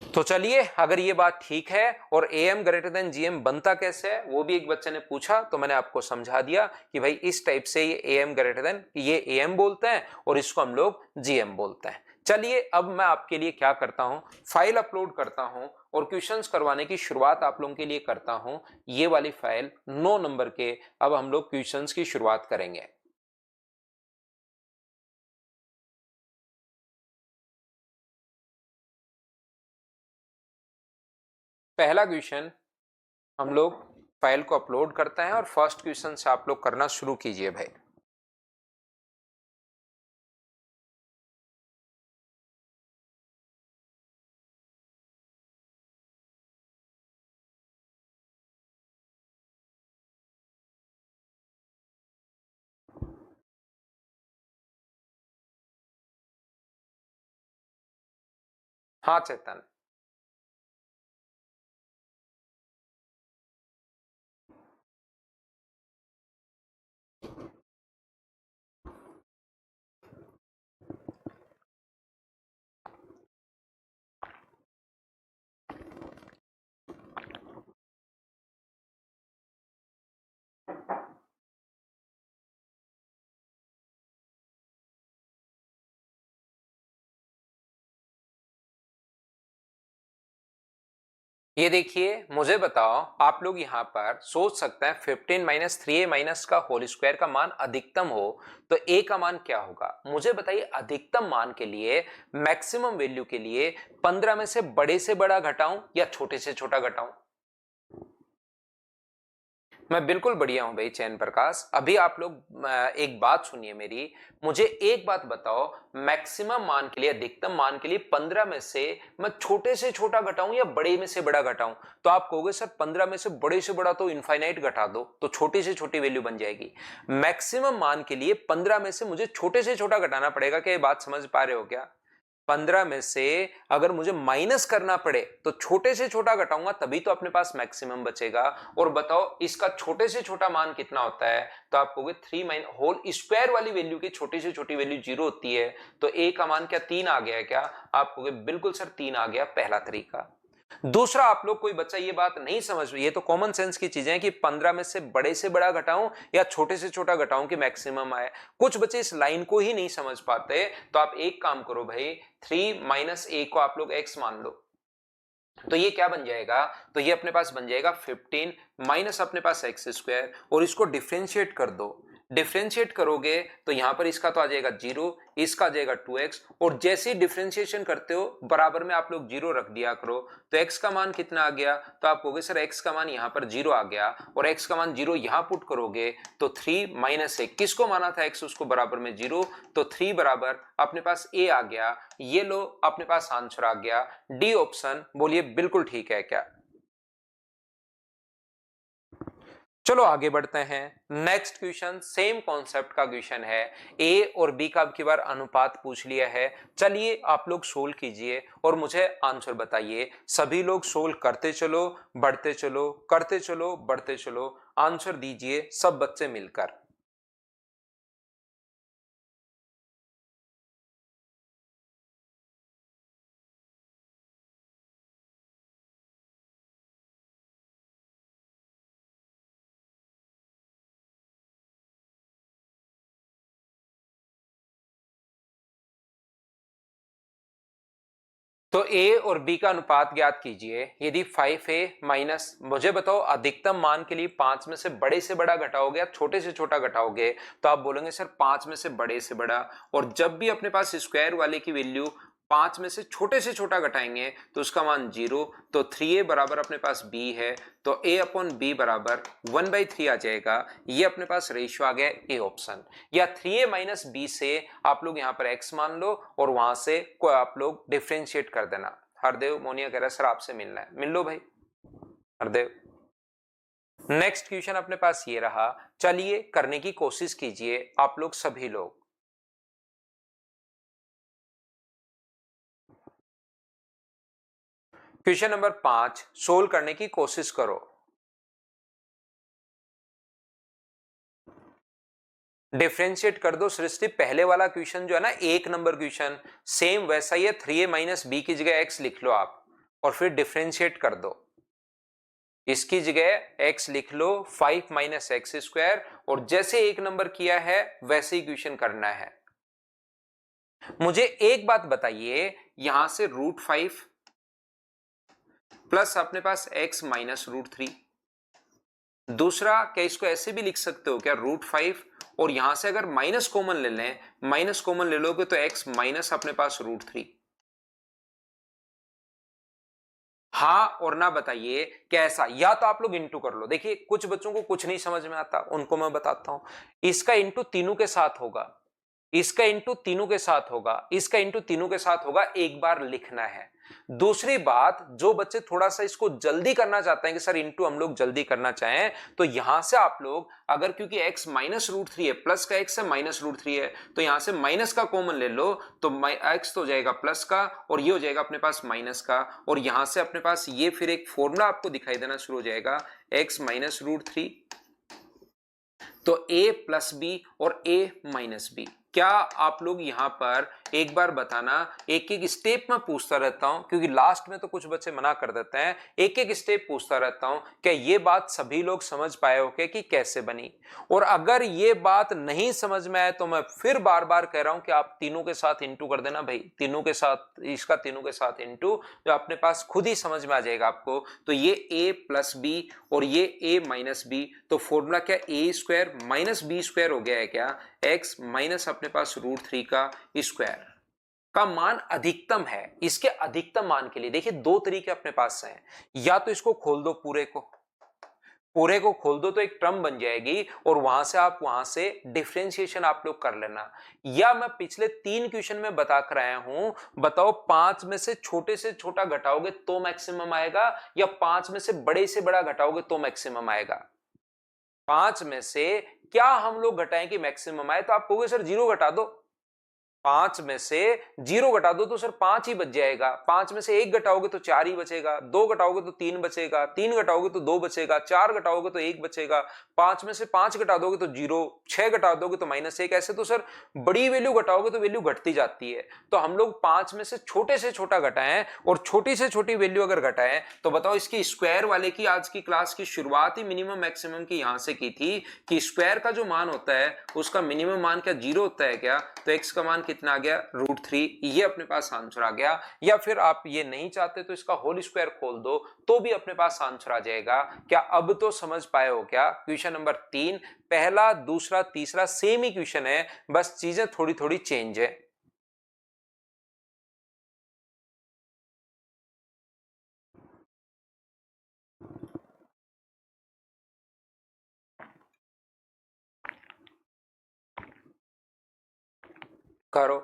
तो चलिए, अगर ये बात ठीक है और am ग्रेटर देन gm बनता कैसे है वो भी एक बच्चे ने पूछा, तो मैंने आपको समझा दिया कि भाई इस टाइप से ये am ग्रेटर देन, ये am बोलते हैं और इसको हम लोग gm बोलते हैं। चलिए, अब मैं आपके लिए क्या करता हूं, फाइल अपलोड करता हूं और क्वेश्चंस करवाने की शुरुआत आप लोगों के लिए करता हूं। ये वाली फाइल 9 नंबर के, अब हम लोग क्वेश्चंस की शुरुआत करेंगे। पहला क्वेश्चन हम लोग फाइल को अपलोड करते हैं और फर्स्ट क्वेश्चन से आप लोग करना शुरू कीजिए भाई। हाँ चेतन। ये देखिए, मुझे बताओ, आप लोग यहाँ पर सोच सकते हैं 15 माइनस 3a माइनस का होल स्क्वायर का मान अधिकतम हो तो a का मान क्या होगा। मुझे बताइए, अधिकतम मान के लिए, मैक्सिमम वैल्यू के लिए 15 में से बड़े से बड़ा घटाऊं या छोटे से छोटा घटाऊं? मैं बिल्कुल बढ़िया हूं भाई चैन प्रकाश। अभी आप लोग एक बात सुनिए मेरी, मुझे एक बात बताओ, मैक्सिमम मान के लिए, अधिकतम मान के लिए 15 में से मैं छोटे से छोटा घटाऊं या बड़े में से बड़ा घटाऊं? तो आप कहोगे सर 15 में से बड़े से बड़ा तो इनफाइनाइट घटा दो, तो छोटी से छोटी वैल्यू बन जाएगी। मैक्सिमम मान के लिए 15 में से मुझे छोटे से छोटा घटाना पड़ेगा। क्या ये बात समझ पा रहे हो क्या? 15 में से अगर मुझे माइनस करना पड़े तो छोटे से छोटा घटाऊंगा, तभी तो अपने पास मैक्सिमम बचेगा। और बताओ इसका छोटे से छोटा मान कितना होता है? तो आप कहोगे 3 माइन होल स्क्वायर वाली वैल्यू की छोटी से छोटी वैल्यू 0 होती है। तो a का मान क्या 3 आ गया है क्या? आप कहोगे बिल्कुल सर 3 आ गया, पहला तरीका। दूसरा, आप लोग कोई बच्चा ये बात नहीं समझ, ये तो कॉमन सेंस की चीजें हैं कि 15 में से बड़ा घटाऊं या छोटे से छोटा घटाऊं कि मैक्सिमम आए। कुछ बच्चे इस लाइन को ही नहीं समझ पाते। तो आप एक काम करो भाई, 3 माइनस a को आप लोग x मान लो, तो ये क्या बन जाएगा? तो ये अपने पास बन जाएगा 15 माइनस अपने पास एक्स स्क्वायर, और इसको डिफ्रेंशिएट कर दो। डिफ्रेंशिएट करोगे तो यहां पर इसका तो आ जाएगा 0, इसका आ जाएगा 2x, और जैसे ही डिफ्रेंशिएशन करते हो बराबर में आप लोग 0 रख दिया करो। तो x का मान कितना आ गया? तो आप कहोगे सर x का मान यहां पर 0 आ गया, और x का मान 0 यहां पुट करोगे तो 3 माइनस 1, किसको माना था x, उसको बराबर में 0, तो 3 बराबर अपने पास a आ गया। ये लो, अपने पास आंसर आ गया डी ऑप्शन। बोलिए बिल्कुल ठीक है क्या? चलो आगे बढ़ते हैं। नेक्स्ट क्वेश्चन सेम कॉन्सेप्ट का क्वेश्चन है। ए और बी का अब की बार अनुपात पूछ लिया है। चलिए आप लोग सोल्व कीजिए और मुझे आंसर बताइए। सभी लोग सोल्व करते चलो, बढ़ते चलो, करते चलो, बढ़ते चलो, आंसर दीजिए सब बच्चे मिलकर। तो a और b का अनुपात ज्ञात कीजिए। यदि 5a माइनस, मुझे बताओ अधिकतम मान के लिए 5 में से बड़े से बड़ा घटाओगे या छोटे से छोटा घटाओगे, तो आप बोलेंगे सर 5 में से बड़े से बड़ा। और जब भी अपने पास स्क्वायर वाले की वैल्यू 5 में से छोटा घटाएंगे तो उसका मान 0, तो 3a बराबर अपने पास b है, तो a अपॉन b बराबर 1/3 आ जाएगा। ये अपने पास रेशियो आ गया ए ऑप्शन। या 3a माइनस बी से आप लोग यहाँ पर x मान लो और वहां से को आप लोग डिफ्रेंशिएट कर देना। हरदेव मोनिया कह रहा है सर आपसे मिलना है, मिल लो भाई हरदेव। नेक्स्ट क्वेश्चन अपने पास ये रहा, चलिए करने की कोशिश कीजिए आप लोग सभी लोग। क्वेश्चन नंबर 5 सोल्व करने की कोशिश करो। डिफ्रेंशिएट कर दो सृष्टि। पहले वाला क्वेश्चन जो है ना 1 नंबर क्वेश्चन, सेम वैसा ही है। 3a माइनस बी की जगह x लिख लो आप और फिर डिफ्रेंशिएट कर दो। इसकी जगह x लिख लो 5 माइनस एक्स स्क्वायर, और जैसे 1 नंबर किया है वैसे ही क्वेश्चन करना है। मुझे एक बात बताइए, यहां से √5 प्लस अपने पास x माइनस √3, दूसरा क्या इसको ऐसे भी लिख सकते हो क्या √5 और यहां से अगर माइनस कॉमन ले लें, माइनस कॉमन ले लोगे तो x माइनस अपने पास √3। हाँ और ना बताइए कैसा, या तो आप लोग इंटू कर लो। देखिए कुछ बच्चों को कुछ नहीं समझ में आता, उनको मैं बताता हूं। इसका इंटू तीनों के साथ होगा, इसका इंटू तीनों के साथ होगा, इसका इंटू तीनों के साथ होगा, एक बार लिखना है। दूसरी बात, जो बच्चे थोड़ा सा इसको जल्दी करना चाहते हैं कि सर इंटू हम लोग जल्दी करना चाहें, तो यहां से आप लोग अगर, क्योंकि x माइनस √3 है, प्लस का x है माइनस √3 है, तो यहां से माइनस का कॉमन ले लो तो x तो हो जाएगा प्लस का और ये हो जाएगा अपने पास माइनस का, और यहां से अपने पास ये फिर एक फॉर्मूला आपको दिखाई देना शुरू हो जाएगा x माइनस √3, तो a प्लस बी और a माइनस बी। क्या आप लोग यहां पर एक बार बताना, एक एक स्टेप में पूछता रहता हूं क्योंकि लास्ट में तो कुछ बच्चे मना कर देते हैं, एक एक स्टेप पूछता रहता हूं, क्या ये बात सभी लोग समझ पाए हो कि कैसे बनी? और अगर ये बात नहीं समझ में आए तो मैं फिर बार बार कह रहा हूं कि आप तीनों के साथ इंटू कर देना भाई, तीनों के साथ, इसका तीनों के साथ इंटू, जो अपने पास खुद ही समझ में आ जाएगा आपको। तो ये a प्लस बी और ये a माइनस बी, तो फॉर्मूला क्या a square minus B square हो गया है क्या, x माइनस अपने पास √3 का स्क्वायर का मान अधिकतम है। इसके अधिकतम मान के लिए देखिए दो तरीके अपने पास हैं, या तो इसको खोल दो, पूरे को खोल दो तो एक टर्म बन जाएगी और वहां से आप वहां से डिफरेंशिएशन आप लोग कर लेना, या मैं पिछले 3 क्वेश्चन में बता कर आया हूं, बताओ 5 में से छोटा घटाओगे तो मैक्सिमम आएगा या 5 में से बड़ा घटाओगे तो मैक्सिमम आएगा? 5 में से क्या हम लोग घटाएं कि मैक्सिमम आए? तो आप कहोगे सर 0 घटा दो। 5 में से 0 घटा दो तो सर 5 ही बच जाएगा। 5 में से 1 घटाओगे तो 4 ही बचेगा, 2 घटाओगे तो 3 बचेगा, 3 घटाओगे तो 2 बचेगा, 4 घटाओगे तो 1 बचेगा, 5 में से 5 घटा दोगे तो 0, 6 घटा दोगे तो -1। ऐसे तो सर बड़ी वैल्यू घटाओगे तो वैल्यू घटती जाती है। तो हम लोग 5 में से छोटा घटाएं और छोटी से छोटी वैल्यू अगर घटाएं तो बताओ, इसकी स्क्वायर वाले की आज की क्लास की शुरुआत ही मिनिमम मैक्सिमम की यहां से की थी कि स्क्वायर का जो मान होता है उसका मिनिमम मान क्या 0 होता है क्या? तो x का मान कितना आ गया √3, ये अपने पास आंसर आ गया। या फिर आप ये नहीं चाहते तो इसका होल स्क्वायर खोल दो तो भी अपने पास आंसर आ जाएगा। क्या अब तो समझ पाए हो क्या? क्वेश्चन नंबर 3, पहला दूसरा तीसरा सेम ही क्वेश्चन है, बस चीजें थोड़ी थोड़ी चेंज है। करो,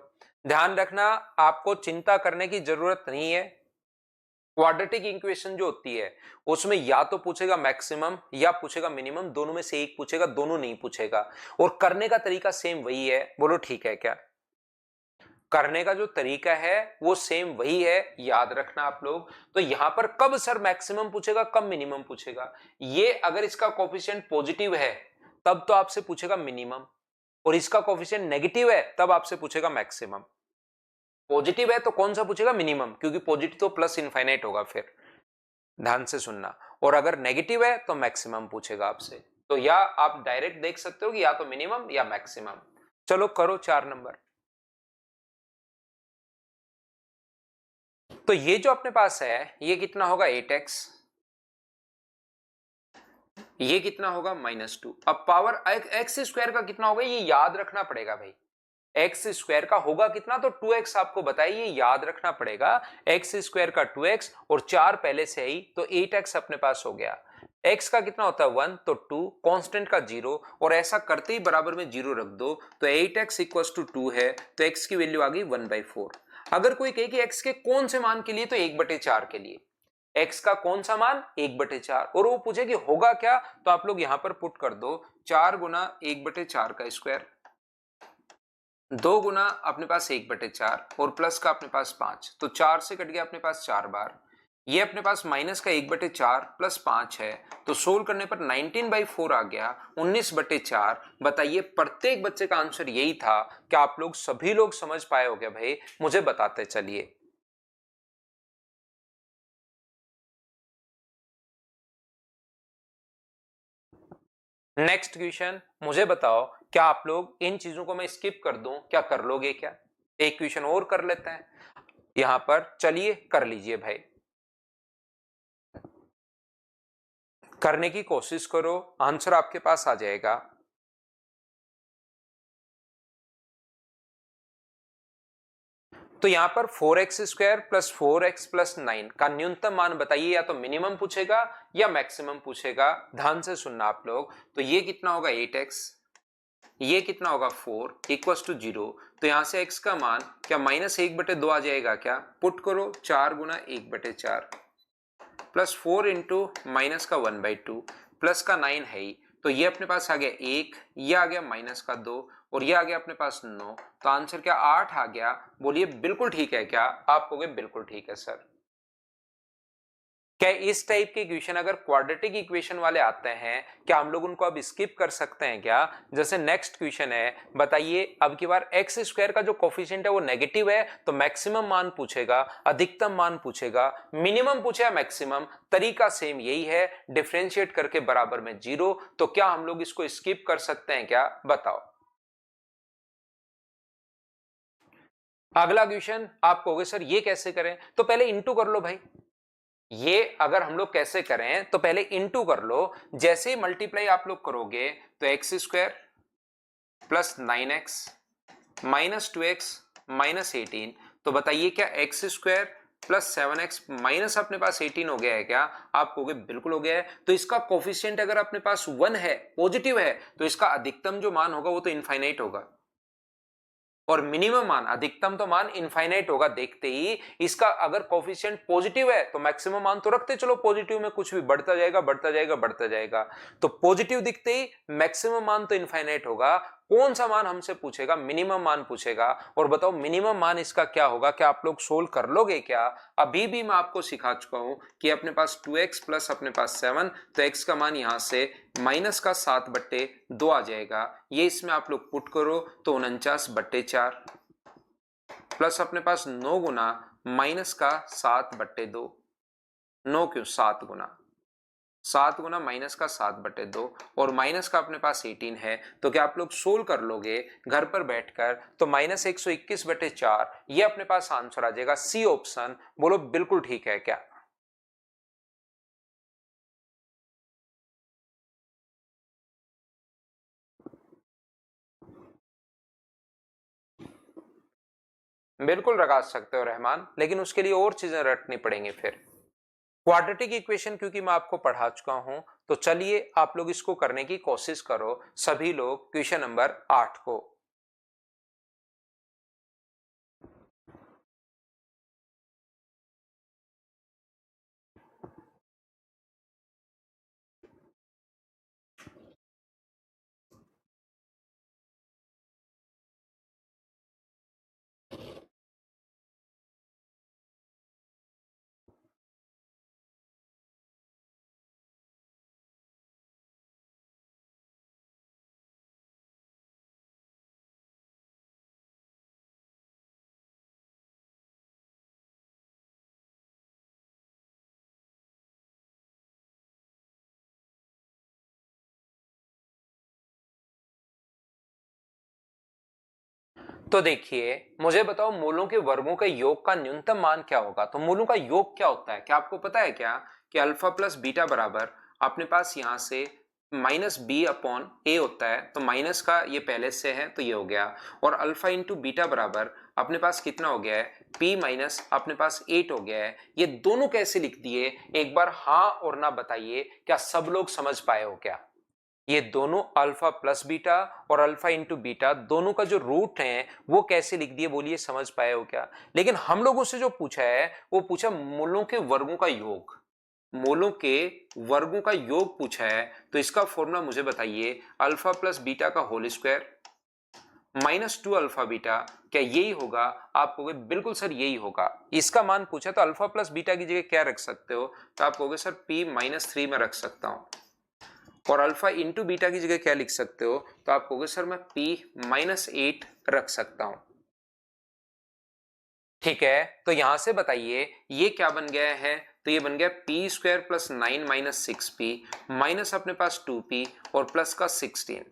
ध्यान रखना आपको चिंता करने की जरूरत नहीं है। क्वाड्रेटिक इक्वेशन जो होती है उसमें या तो पूछेगा मैक्सिमम या पूछेगा मिनिमम, दोनों में से एक पूछेगा, दोनों नहीं पूछेगा। और करने का तरीका सेम वही है, बोलो ठीक है क्या? करने का जो तरीका है वो सेम वही है, याद रखना आप लोग। तो यहां पर कब सर मैक्सिमम पूछेगा, कब मिनिमम पूछेगा? ये अगर इसका कोफिशिएंट पॉजिटिव है तब तो आपसे पूछेगा मिनिमम, और इसका कोफिशिएंट नेगेटिव है तब आपसे पूछेगा मैक्सिमम। पॉजिटिव है तो कौन सा पूछेगा? मिनिमम, क्योंकि पॉजिटिव तो प्लस इनफाइनाइट होगा फिर, ध्यान से सुनना। और अगर नेगेटिव है तो मैक्सिमम पूछेगा आपसे। तो या आप डायरेक्ट देख सकते हो कि या तो मिनिमम या मैक्सिमम। चलो करो 4 नंबर। तो ये जो अपने पास है ये कितना होगा 8x, ये कितना होगा -2। अब पावर एक्स स्क्वायर का कितना होगा ये याद रखना पड़ेगा भाई। एक्स स्क्वायर का होगा कितना, तो 2x आपको बताइए, ये याद रखना पड़ेगा। एक्स स्क्वायर का 2x और 4 पहले से ही, तो 8x अपने पास हो गया। x का कितना होता है 1, तो 2, कांस्टेंट का 0, और ऐसा करते ही बराबर में 0 रख दो, तो 8x इक्वल्स टू 2 है, तो x की वैल्यू आ गई 1/4। अगर कोई कहे कि x के कौन से मान के लिए, तो 1/4 के लिए। x का कौन सा मान 1/4, और वो पूछे कि होगा क्या, तो आप लोग यहां पर पुट कर दो 4 गुना 1/4 का स्क्वायर, 2 गुना अपने पास 1/4 और प्लस का अपने पास 5, तो 4 से कट गया अपने पास 4 बार। ये अपने पास माइनस का 1/4 प्लस 5 है, तो सोल्व करने पर 19/4 आ गया, 19/4। बताइए प्रत्येक बच्चे का आंसर यही था। क्या आप लोग सभी लोग समझ पाए हो क्या भाई, मुझे बताते चलिए। नेक्स्ट क्वेश्चन, मुझे बताओ क्या आप लोग इन चीजों को मैं स्किप कर दूं, क्या कर लोगे क्या? एक क्वेश्चन और कर लेते हैं यहां पर, चलिए कर लीजिए भाई, करने की कोशिश करो, आंसर आपके पास आ जाएगा। तो यहां पर 4x² प्लस 4x प्लस 9 का न्यूनतम मान बताइए, या तो मिनिमम पूछेगा या मैक्सिमम पूछेगा। ध्यान से सुनना आप लोग। तो ये कितना होगा 8x, ये कितना होगा 4 इक्वल्स टू 0। तो यहां से x का मान क्या -1/2 आ जाएगा क्या? पुट करो 4 गुना 1/4 प्लस 4 इंटू माइनस का 1/2 प्लस का 9 है ही, तो ये अपने पास आ गया 1, ये आ गया -2 और ये आ गया अपने पास 9। तो आंसर क्या 8 आ गया। बोलिए बिल्कुल ठीक है क्या? आप कहोगे बिल्कुल ठीक है सर। क्या इस टाइप के इक्वेशन अगर क्वाड्रेटिक इक्वेशन वाले आते हैं, क्या हम लोग उनको अब स्किप कर सकते हैं क्या? जैसे नेक्स्ट क्वेश्चन है, बताइए अब की बार एक्स स्क्वायर का जो कोफिशिएंट है वो नेगेटिव है, तो मैक्सिमम मान पूछेगा, अधिकतम मान पूछेगा, मिनिमम पूछेगा, मैक्सिमम। तरीका सेम यही है, डिफरेंशिएट करके बराबर में 0। तो क्या हम लोग इसको स्किप कर सकते हैं क्या? बताओ। अगला क्वेश्चन आप कहोगे सर ये कैसे करें, तो पहले इंटू कर लो भाई। ये अगर हम लोग कैसे करें, तो पहले इंटू कर लो। जैसे ही मल्टीप्लाई आप लोग करोगे, तो x² plus 9x minus 2x minus 18। तो बताइए क्या x² प्लस 7x माइनस अपने पास 18 हो गया है क्या? आप कहोगे बिल्कुल हो गया है। तो इसका कोफिशिएंट अगर अपने पास 1 है, पॉजिटिव है, तो इसका अधिकतम जो मान होगा वो तो इनफाइनाइट होगा, और मिनिमम मान, अधिकतम तो मान इनफाइनाइट होगा देखते ही। इसका अगर कोफिशिएंट पॉजिटिव है, तो मैक्सिमम मान तो रखते चलो, पॉजिटिव में कुछ भी बढ़ता जाएगा बढ़ता जाएगा बढ़ता जाएगा। तो पॉजिटिव दिखते ही मैक्सिमम मान तो इनफाइनाइट होगा। कौन सा मान हमसे पूछेगा? मिनिमम मान पूछेगा। और बताओ मिनिमम मान इसका क्या होगा? क्या आप लोग सोल्व कर लोगे क्या? अभी भी मैं आपको सिखा चुका हूं कि अपने पास 2x प्लस अपने पास 7, तो x का मान यहां से माइनस का 7/2 आ जाएगा। ये इसमें आप लोग पुट करो, तो 49/4 प्लस अपने पास 9 गुना माइनस का 7/2, 9 क्यों 7 गुना, 7 गुना माइनस का 7/2 और माइनस का अपने पास 18 है। तो क्या आप लोग सोल्व कर लोगे घर पर बैठकर? तो -121/4 ये अपने पास आंसर आ जाएगा, सी ऑप्शन। बोलो बिल्कुल ठीक है क्या? बिल्कुल लगा सकते हो रहमान, लेकिन उसके लिए और चीजें रटनी पड़ेंगी फिर। क्वाड्रेटिक इक्वेशन क्योंकि मैं आपको पढ़ा चुका हूं, तो चलिए आप लोग इसको करने की कोशिश करो सभी लोग, क्वेश्चन नंबर 8 को। तो देखिए मुझे बताओ मूलों के वर्गों के योग का न्यूनतम मान क्या होगा। तो मूलों का योग क्या होता है, क्या आपको पता है क्या कि अल्फा प्लस बीटा बराबर अपने पास यहां से माइनस बी अपॉन ए होता है। तो माइनस का ये पहले से है तो ये हो गया, और अल्फा इंटू बीटा बराबर अपने पास कितना हो गया है, पी माइनस अपने पास 8 हो गया है। ये दोनों कैसे लिख दिए, एक बार हाँ और ना बताइए, क्या सब लोग समझ पाए हो क्या। ये दोनों अल्फा प्लस बीटा और अल्फा इंटू बीटा दोनों का जो रूट है वो कैसे लिख दिए, बोलिए समझ पाए हो क्या। लेकिन हम लोगों से जो पूछा है वो पूछा मूलों के वर्गों का योग, मूलों के वर्गों का योग पूछा है। तो इसका फॉर्मूला मुझे बताइए, अल्फा प्लस बीटा का whole square minus 2 alpha beta, क्या यही होगा। आप कहोगे बिल्कुल सर यही होगा। इसका मान पूछा तो अल्फा प्लस बीटा की जगह क्या रख सकते हो, तो आप कहोगे सर पी माइनस 3 में रख सकता हूं। और अल्फा इंटू बीटा की जगह क्या लिख सकते हो, तो आप कहोगे सर मैं पी माइनस 8 रख सकता हूं। ठीक है, तो यहां से बताइए ये क्या बन गया है, तो ये बन गया P square plus 9 minus 6p minus अपने पास 2p और प्लस का 16।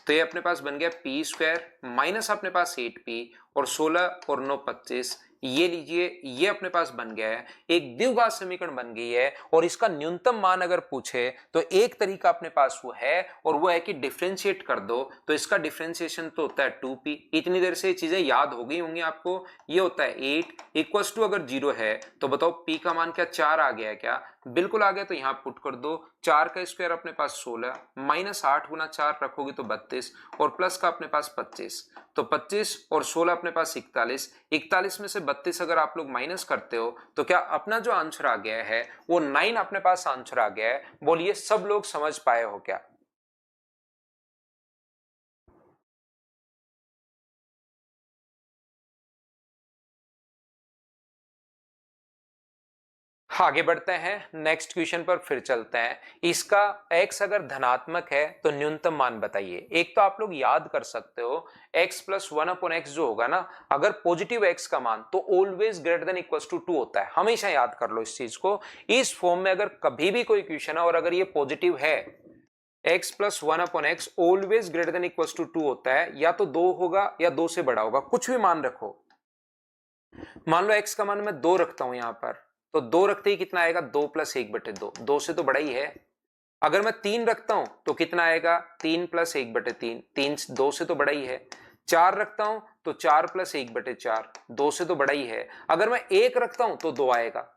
तो ये अपने पास बन गया पी स्क्वायर माइनस अपने पास 8p और 16 और 9 25। ये लीजिए ये अपने पास बन गया है, एक द्विघात समीकरण बन गई है। और इसका न्यूनतम मान अगर पूछे तो एक तरीका अपने पास वो है, और वो है कि डिफरेंशिएट कर दो। तो इसका डिफरेंशिएशन तो होता है 2p। इतनी देर से ये चीजें याद हो गई होंगी आपको। ये होता है 8 इक्वल्स टू, अगर 0 है तो बताओ p का मान क्या 4 आ गया है क्या, बिल्कुल आ गया। तो यहां पुट कर दो, 4 का स्क्वायर अपने पास 16 माइनस 8 गुना 4 रखोगे तो 32 और प्लस का अपने पास 25। तो 25 और 16 अपने पास 41, 41 में से 32 अगर आप लोग माइनस करते हो तो क्या अपना जो आंसर आ गया है वो 9 अपने पास आंसर आ गया है। बोलिए सब लोग समझ पाए हो क्या। आगे बढ़ते हैं, नेक्स्ट क्वेश्चन पर फिर चलते हैं। इसका x अगर धनात्मक है तो न्यूनतम मान बताइए। एक तो आप लोग याद कर सकते हो x प्लस 1 अपॉन एक्स जो होगा ना, अगर पॉजिटिव x का मान तो always greater than equals to 2 होता है। हमेशा याद कर लो इस चीज को। इस फॉर्म में अगर कभी भी कोई क्वेश्चन है और अगर ये पॉजिटिव है, x plus 1 upon X always greater than equals to 2 होता है, या तो 2 होगा या 2 से बड़ा होगा, कुछ भी मान रखो। मान लो x का मान मैं 2 रखता हूं यहां पर, तो 2 रखते ही कितना आएगा, 2 प्लस 1/2, 2 से तो बड़ा ही है। अगर मैं 3 रखता हूं तो कितना आएगा, 3 प्लस 1/3, 3 2 से तो बड़ा ही है। 4 रखता हूं तो 4 प्लस 1/4, 2 से तो बड़ा ही है। अगर मैं 1 रखता हूं तो 2 आएगा,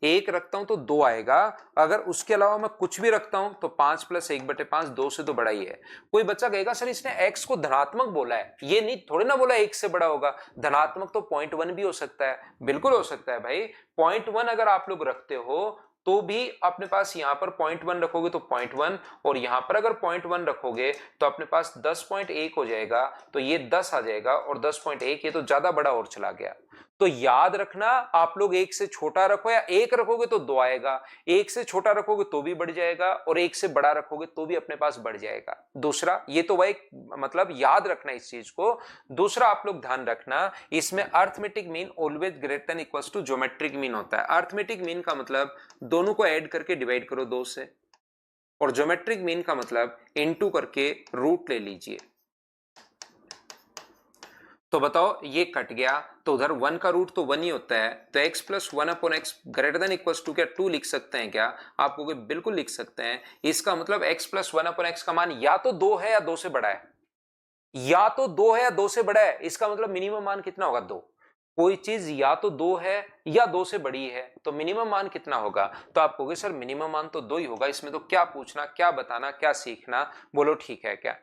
1 रखता हूं तो 2 आएगा। अगर उसके अलावा मैं कुछ भी रखता हूं तो 5 प्लस 1/5, 2 से तो बड़ा ही है। कोई बच्चा कहेगा सर इसने x को धनात्मक बोला है, ये नहीं थोड़े ना बोला 1 से बड़ा होगा। धनात्मक तो 0.1 भी हो सकता है, बिल्कुल हो सकता है भाई। 0.1 अगर आप लोग रखते हो तो भी अपने पास यहां पर 0.1 रखोगे तो 0.1, और यहां पर अगर 0.1 रखोगे तो अपने पास 10.1 हो जाएगा। तो ये 10 आ जाएगा और 10.1 ये तो ज्यादा बड़ा और चला गया। तो याद रखना, आप लोग 1 से छोटा रखो या 1 रखोगे तो 2 आएगा, 1 से छोटा रखोगे तो भी बढ़ जाएगा, और 1 से बड़ा रखोगे तो भी अपने पास बढ़ जाएगा। दूसरा ये तो वह एक मतलब याद रखना इस चीज को। दूसरा आप लोग ध्यान रखना, इसमें arithmetic mean always greater than equals to geometric mean होता है। अर्थमेटिक मीन का मतलब दोनों को ऐड करके डिवाइड करो 2 से, और ज्योमेट्रिक मीन का मतलब इनटू करके रूट ले लीजिए। तो बताओ ये कट गया, तो उधर 1 का रूट तो 1 ही होता है। तो x plus 1 upon X greater than equals to क्या 2 लिख सकते हैं क्या, आप कहोगे बिल्कुल लिख सकते हैं। इसका मतलब x प्लस 1 अपॉन एक्स का मान या तो 2 है या 2 से बड़ा है, या तो 2 है या 2 से बड़ा है। इसका मतलब मिनिमम मान कितना होगा, 2। कोई चीज या तो 2 है या 2 से बड़ी है तो मिनिमम मान कितना होगा। तो आप कहोगे सर मिनिमम मान तो 2 ही होगा, इसमें तो क्या पूछना, क्या बताना, क्या सीखना, बोलो ठीक है क्या।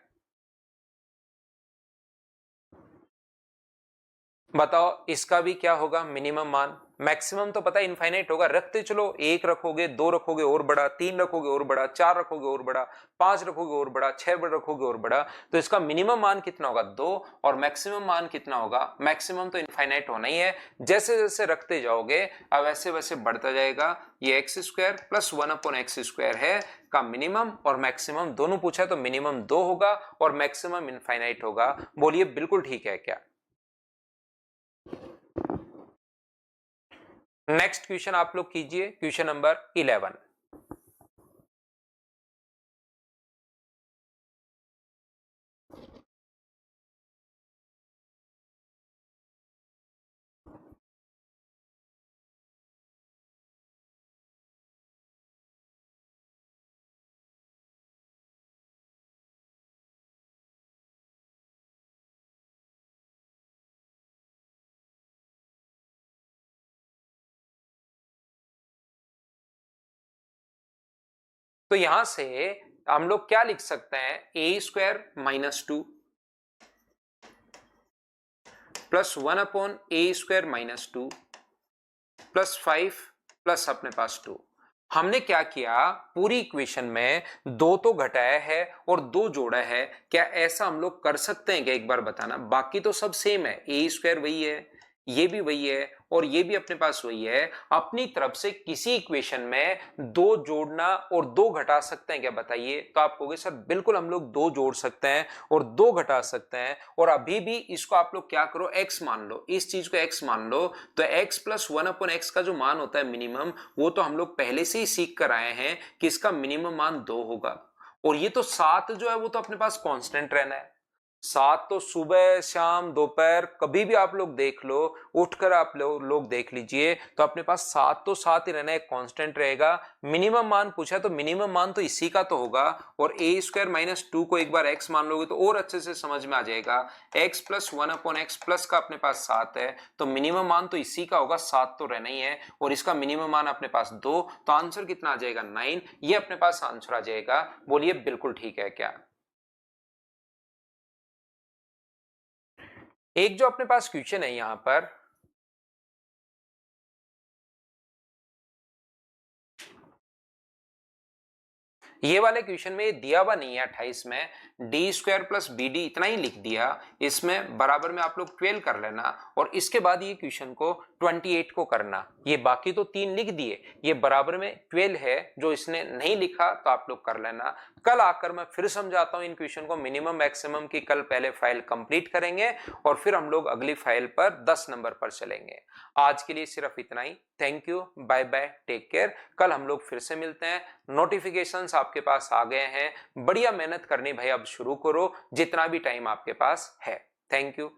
बताओ इसका भी क्या होगा मिनिमम मान। मैक्सिमम तो पता है इनफाइनाइट होगा, रखते चलो, 1 रखोगे, 2 रखोगे और बड़ा, 3 रखोगे और बड़ा, 4 रखोगे और बड़ा, 5 रखोगे और बड़ा, 6 रखोगे और बड़ा। तो इसका मिनिमम मान कितना होगा, 2, और मैक्सिमम मान कितना होगा, मैक्सिमम तो इनफाइनाइट होना ही है। जैसे जैसे रखते जाओगे अब वैसे वैसे बढ़ता जाएगा। ये x square plus 1 upon x square है का मिनिमम और मैक्सिमम दोनों पूछा है, तो मिनिमम 2 होगा और मैक्सिमम इनफाइनाइट होगा। बोलिए बिल्कुल ठीक है क्या। नेक्स्ट क्वेश्चन आप लोग कीजिए, क्वेश्चन नंबर 11। तो यहां से हम लोग क्या लिख सकते हैं, ए स्क्वायर माइनस 2 प्लस 1 अपॉन ए स्क्वायर माइनस 2 प्लस 5 प्लस अपने पास 2। हमने क्या किया, पूरी इक्वेशन में 2 तो घटाया है और 2 जोड़ा है। क्या ऐसा हम लोग कर सकते हैं क्या, एक बार बताना। बाकी तो सब सेम है, ए स्क्वायर वही है, ये भी वही है और ये भी अपने पास वही है। अपनी तरफ से किसी इक्वेशन में 2 जोड़ना और 2 घटा सकते हैं क्या, बताइए। तो आप कहोगे सर बिल्कुल हम लोग 2 जोड़ सकते हैं और 2 घटा सकते हैं। और अभी भी इसको आप लोग क्या करो, x मान लो, इस चीज को x मान लो। तो x प्लस 1 अपॉन x का जो मान होता है मिनिमम, वो तो हम लोग पहले से ही सीख कर आए हैं कि इसका मिनिमम मान 2 होगा। और ये तो 7 जो है वो तो अपने पास कांस्टेंट रहना है। 7 तो सुबह शाम दोपहर कभी भी आप लोग देख लो, उठकर आप लोग देख लीजिए, तो अपने पास 7 तो 7 ही रहना है, कांस्टेंट रहेगा। मिनिमम मान पूछा तो मिनिमम मान तो इसी का तो होगा। और ए स्क्वायर माइनस 2 को एक बार x मान लोगे तो और अच्छे से समझ में आ जाएगा। x plus 1 upon x plus का अपने पास 7 है, तो मिनिमम मान तो इसी का होगा, 7 तो रहना ही है। और इसका मिनिमम मान अपने पास 2, तो आंसर कितना आ जाएगा, 9। ये अपने पास आंसर आ जाएगा। बोलिए बिल्कुल ठीक है क्या। एक जो अपने पास क्वेश्चन है यहां पर, ये वाले क्वेश्चन में ये दिया हुआ नहीं है 28 में, D square plus B D इतना ही लिख दिया। इसमें बराबर में आप लोग 12 कर लेना और इसके बाद ये क्वेश्चन को 28 को करना। ये बाकी तो 3 लिख दिए, ये बराबर में 12 है, जो इसने नहीं लिखा तो आप लोग कर लेना। कल आकर मैं फिर समझाता हूं इन क्वेश्चन को, मिनिमम मैक्सिमम की। कल पहले फाइल कंप्लीट करेंगे और फिर हम लोग अगली फाइल पर 10 नंबर पर चलेंगे। आज के लिए सिर्फ इतना ही। Thank you, bye bye, take care. कल हम लोग फिर से मिलते हैं। नोटिफिकेशंस आपके पास आ गए हैं, बढ़िया मेहनत करनी भाई, अब शुरू करो जितना भी टाइम आपके पास है। Thank you.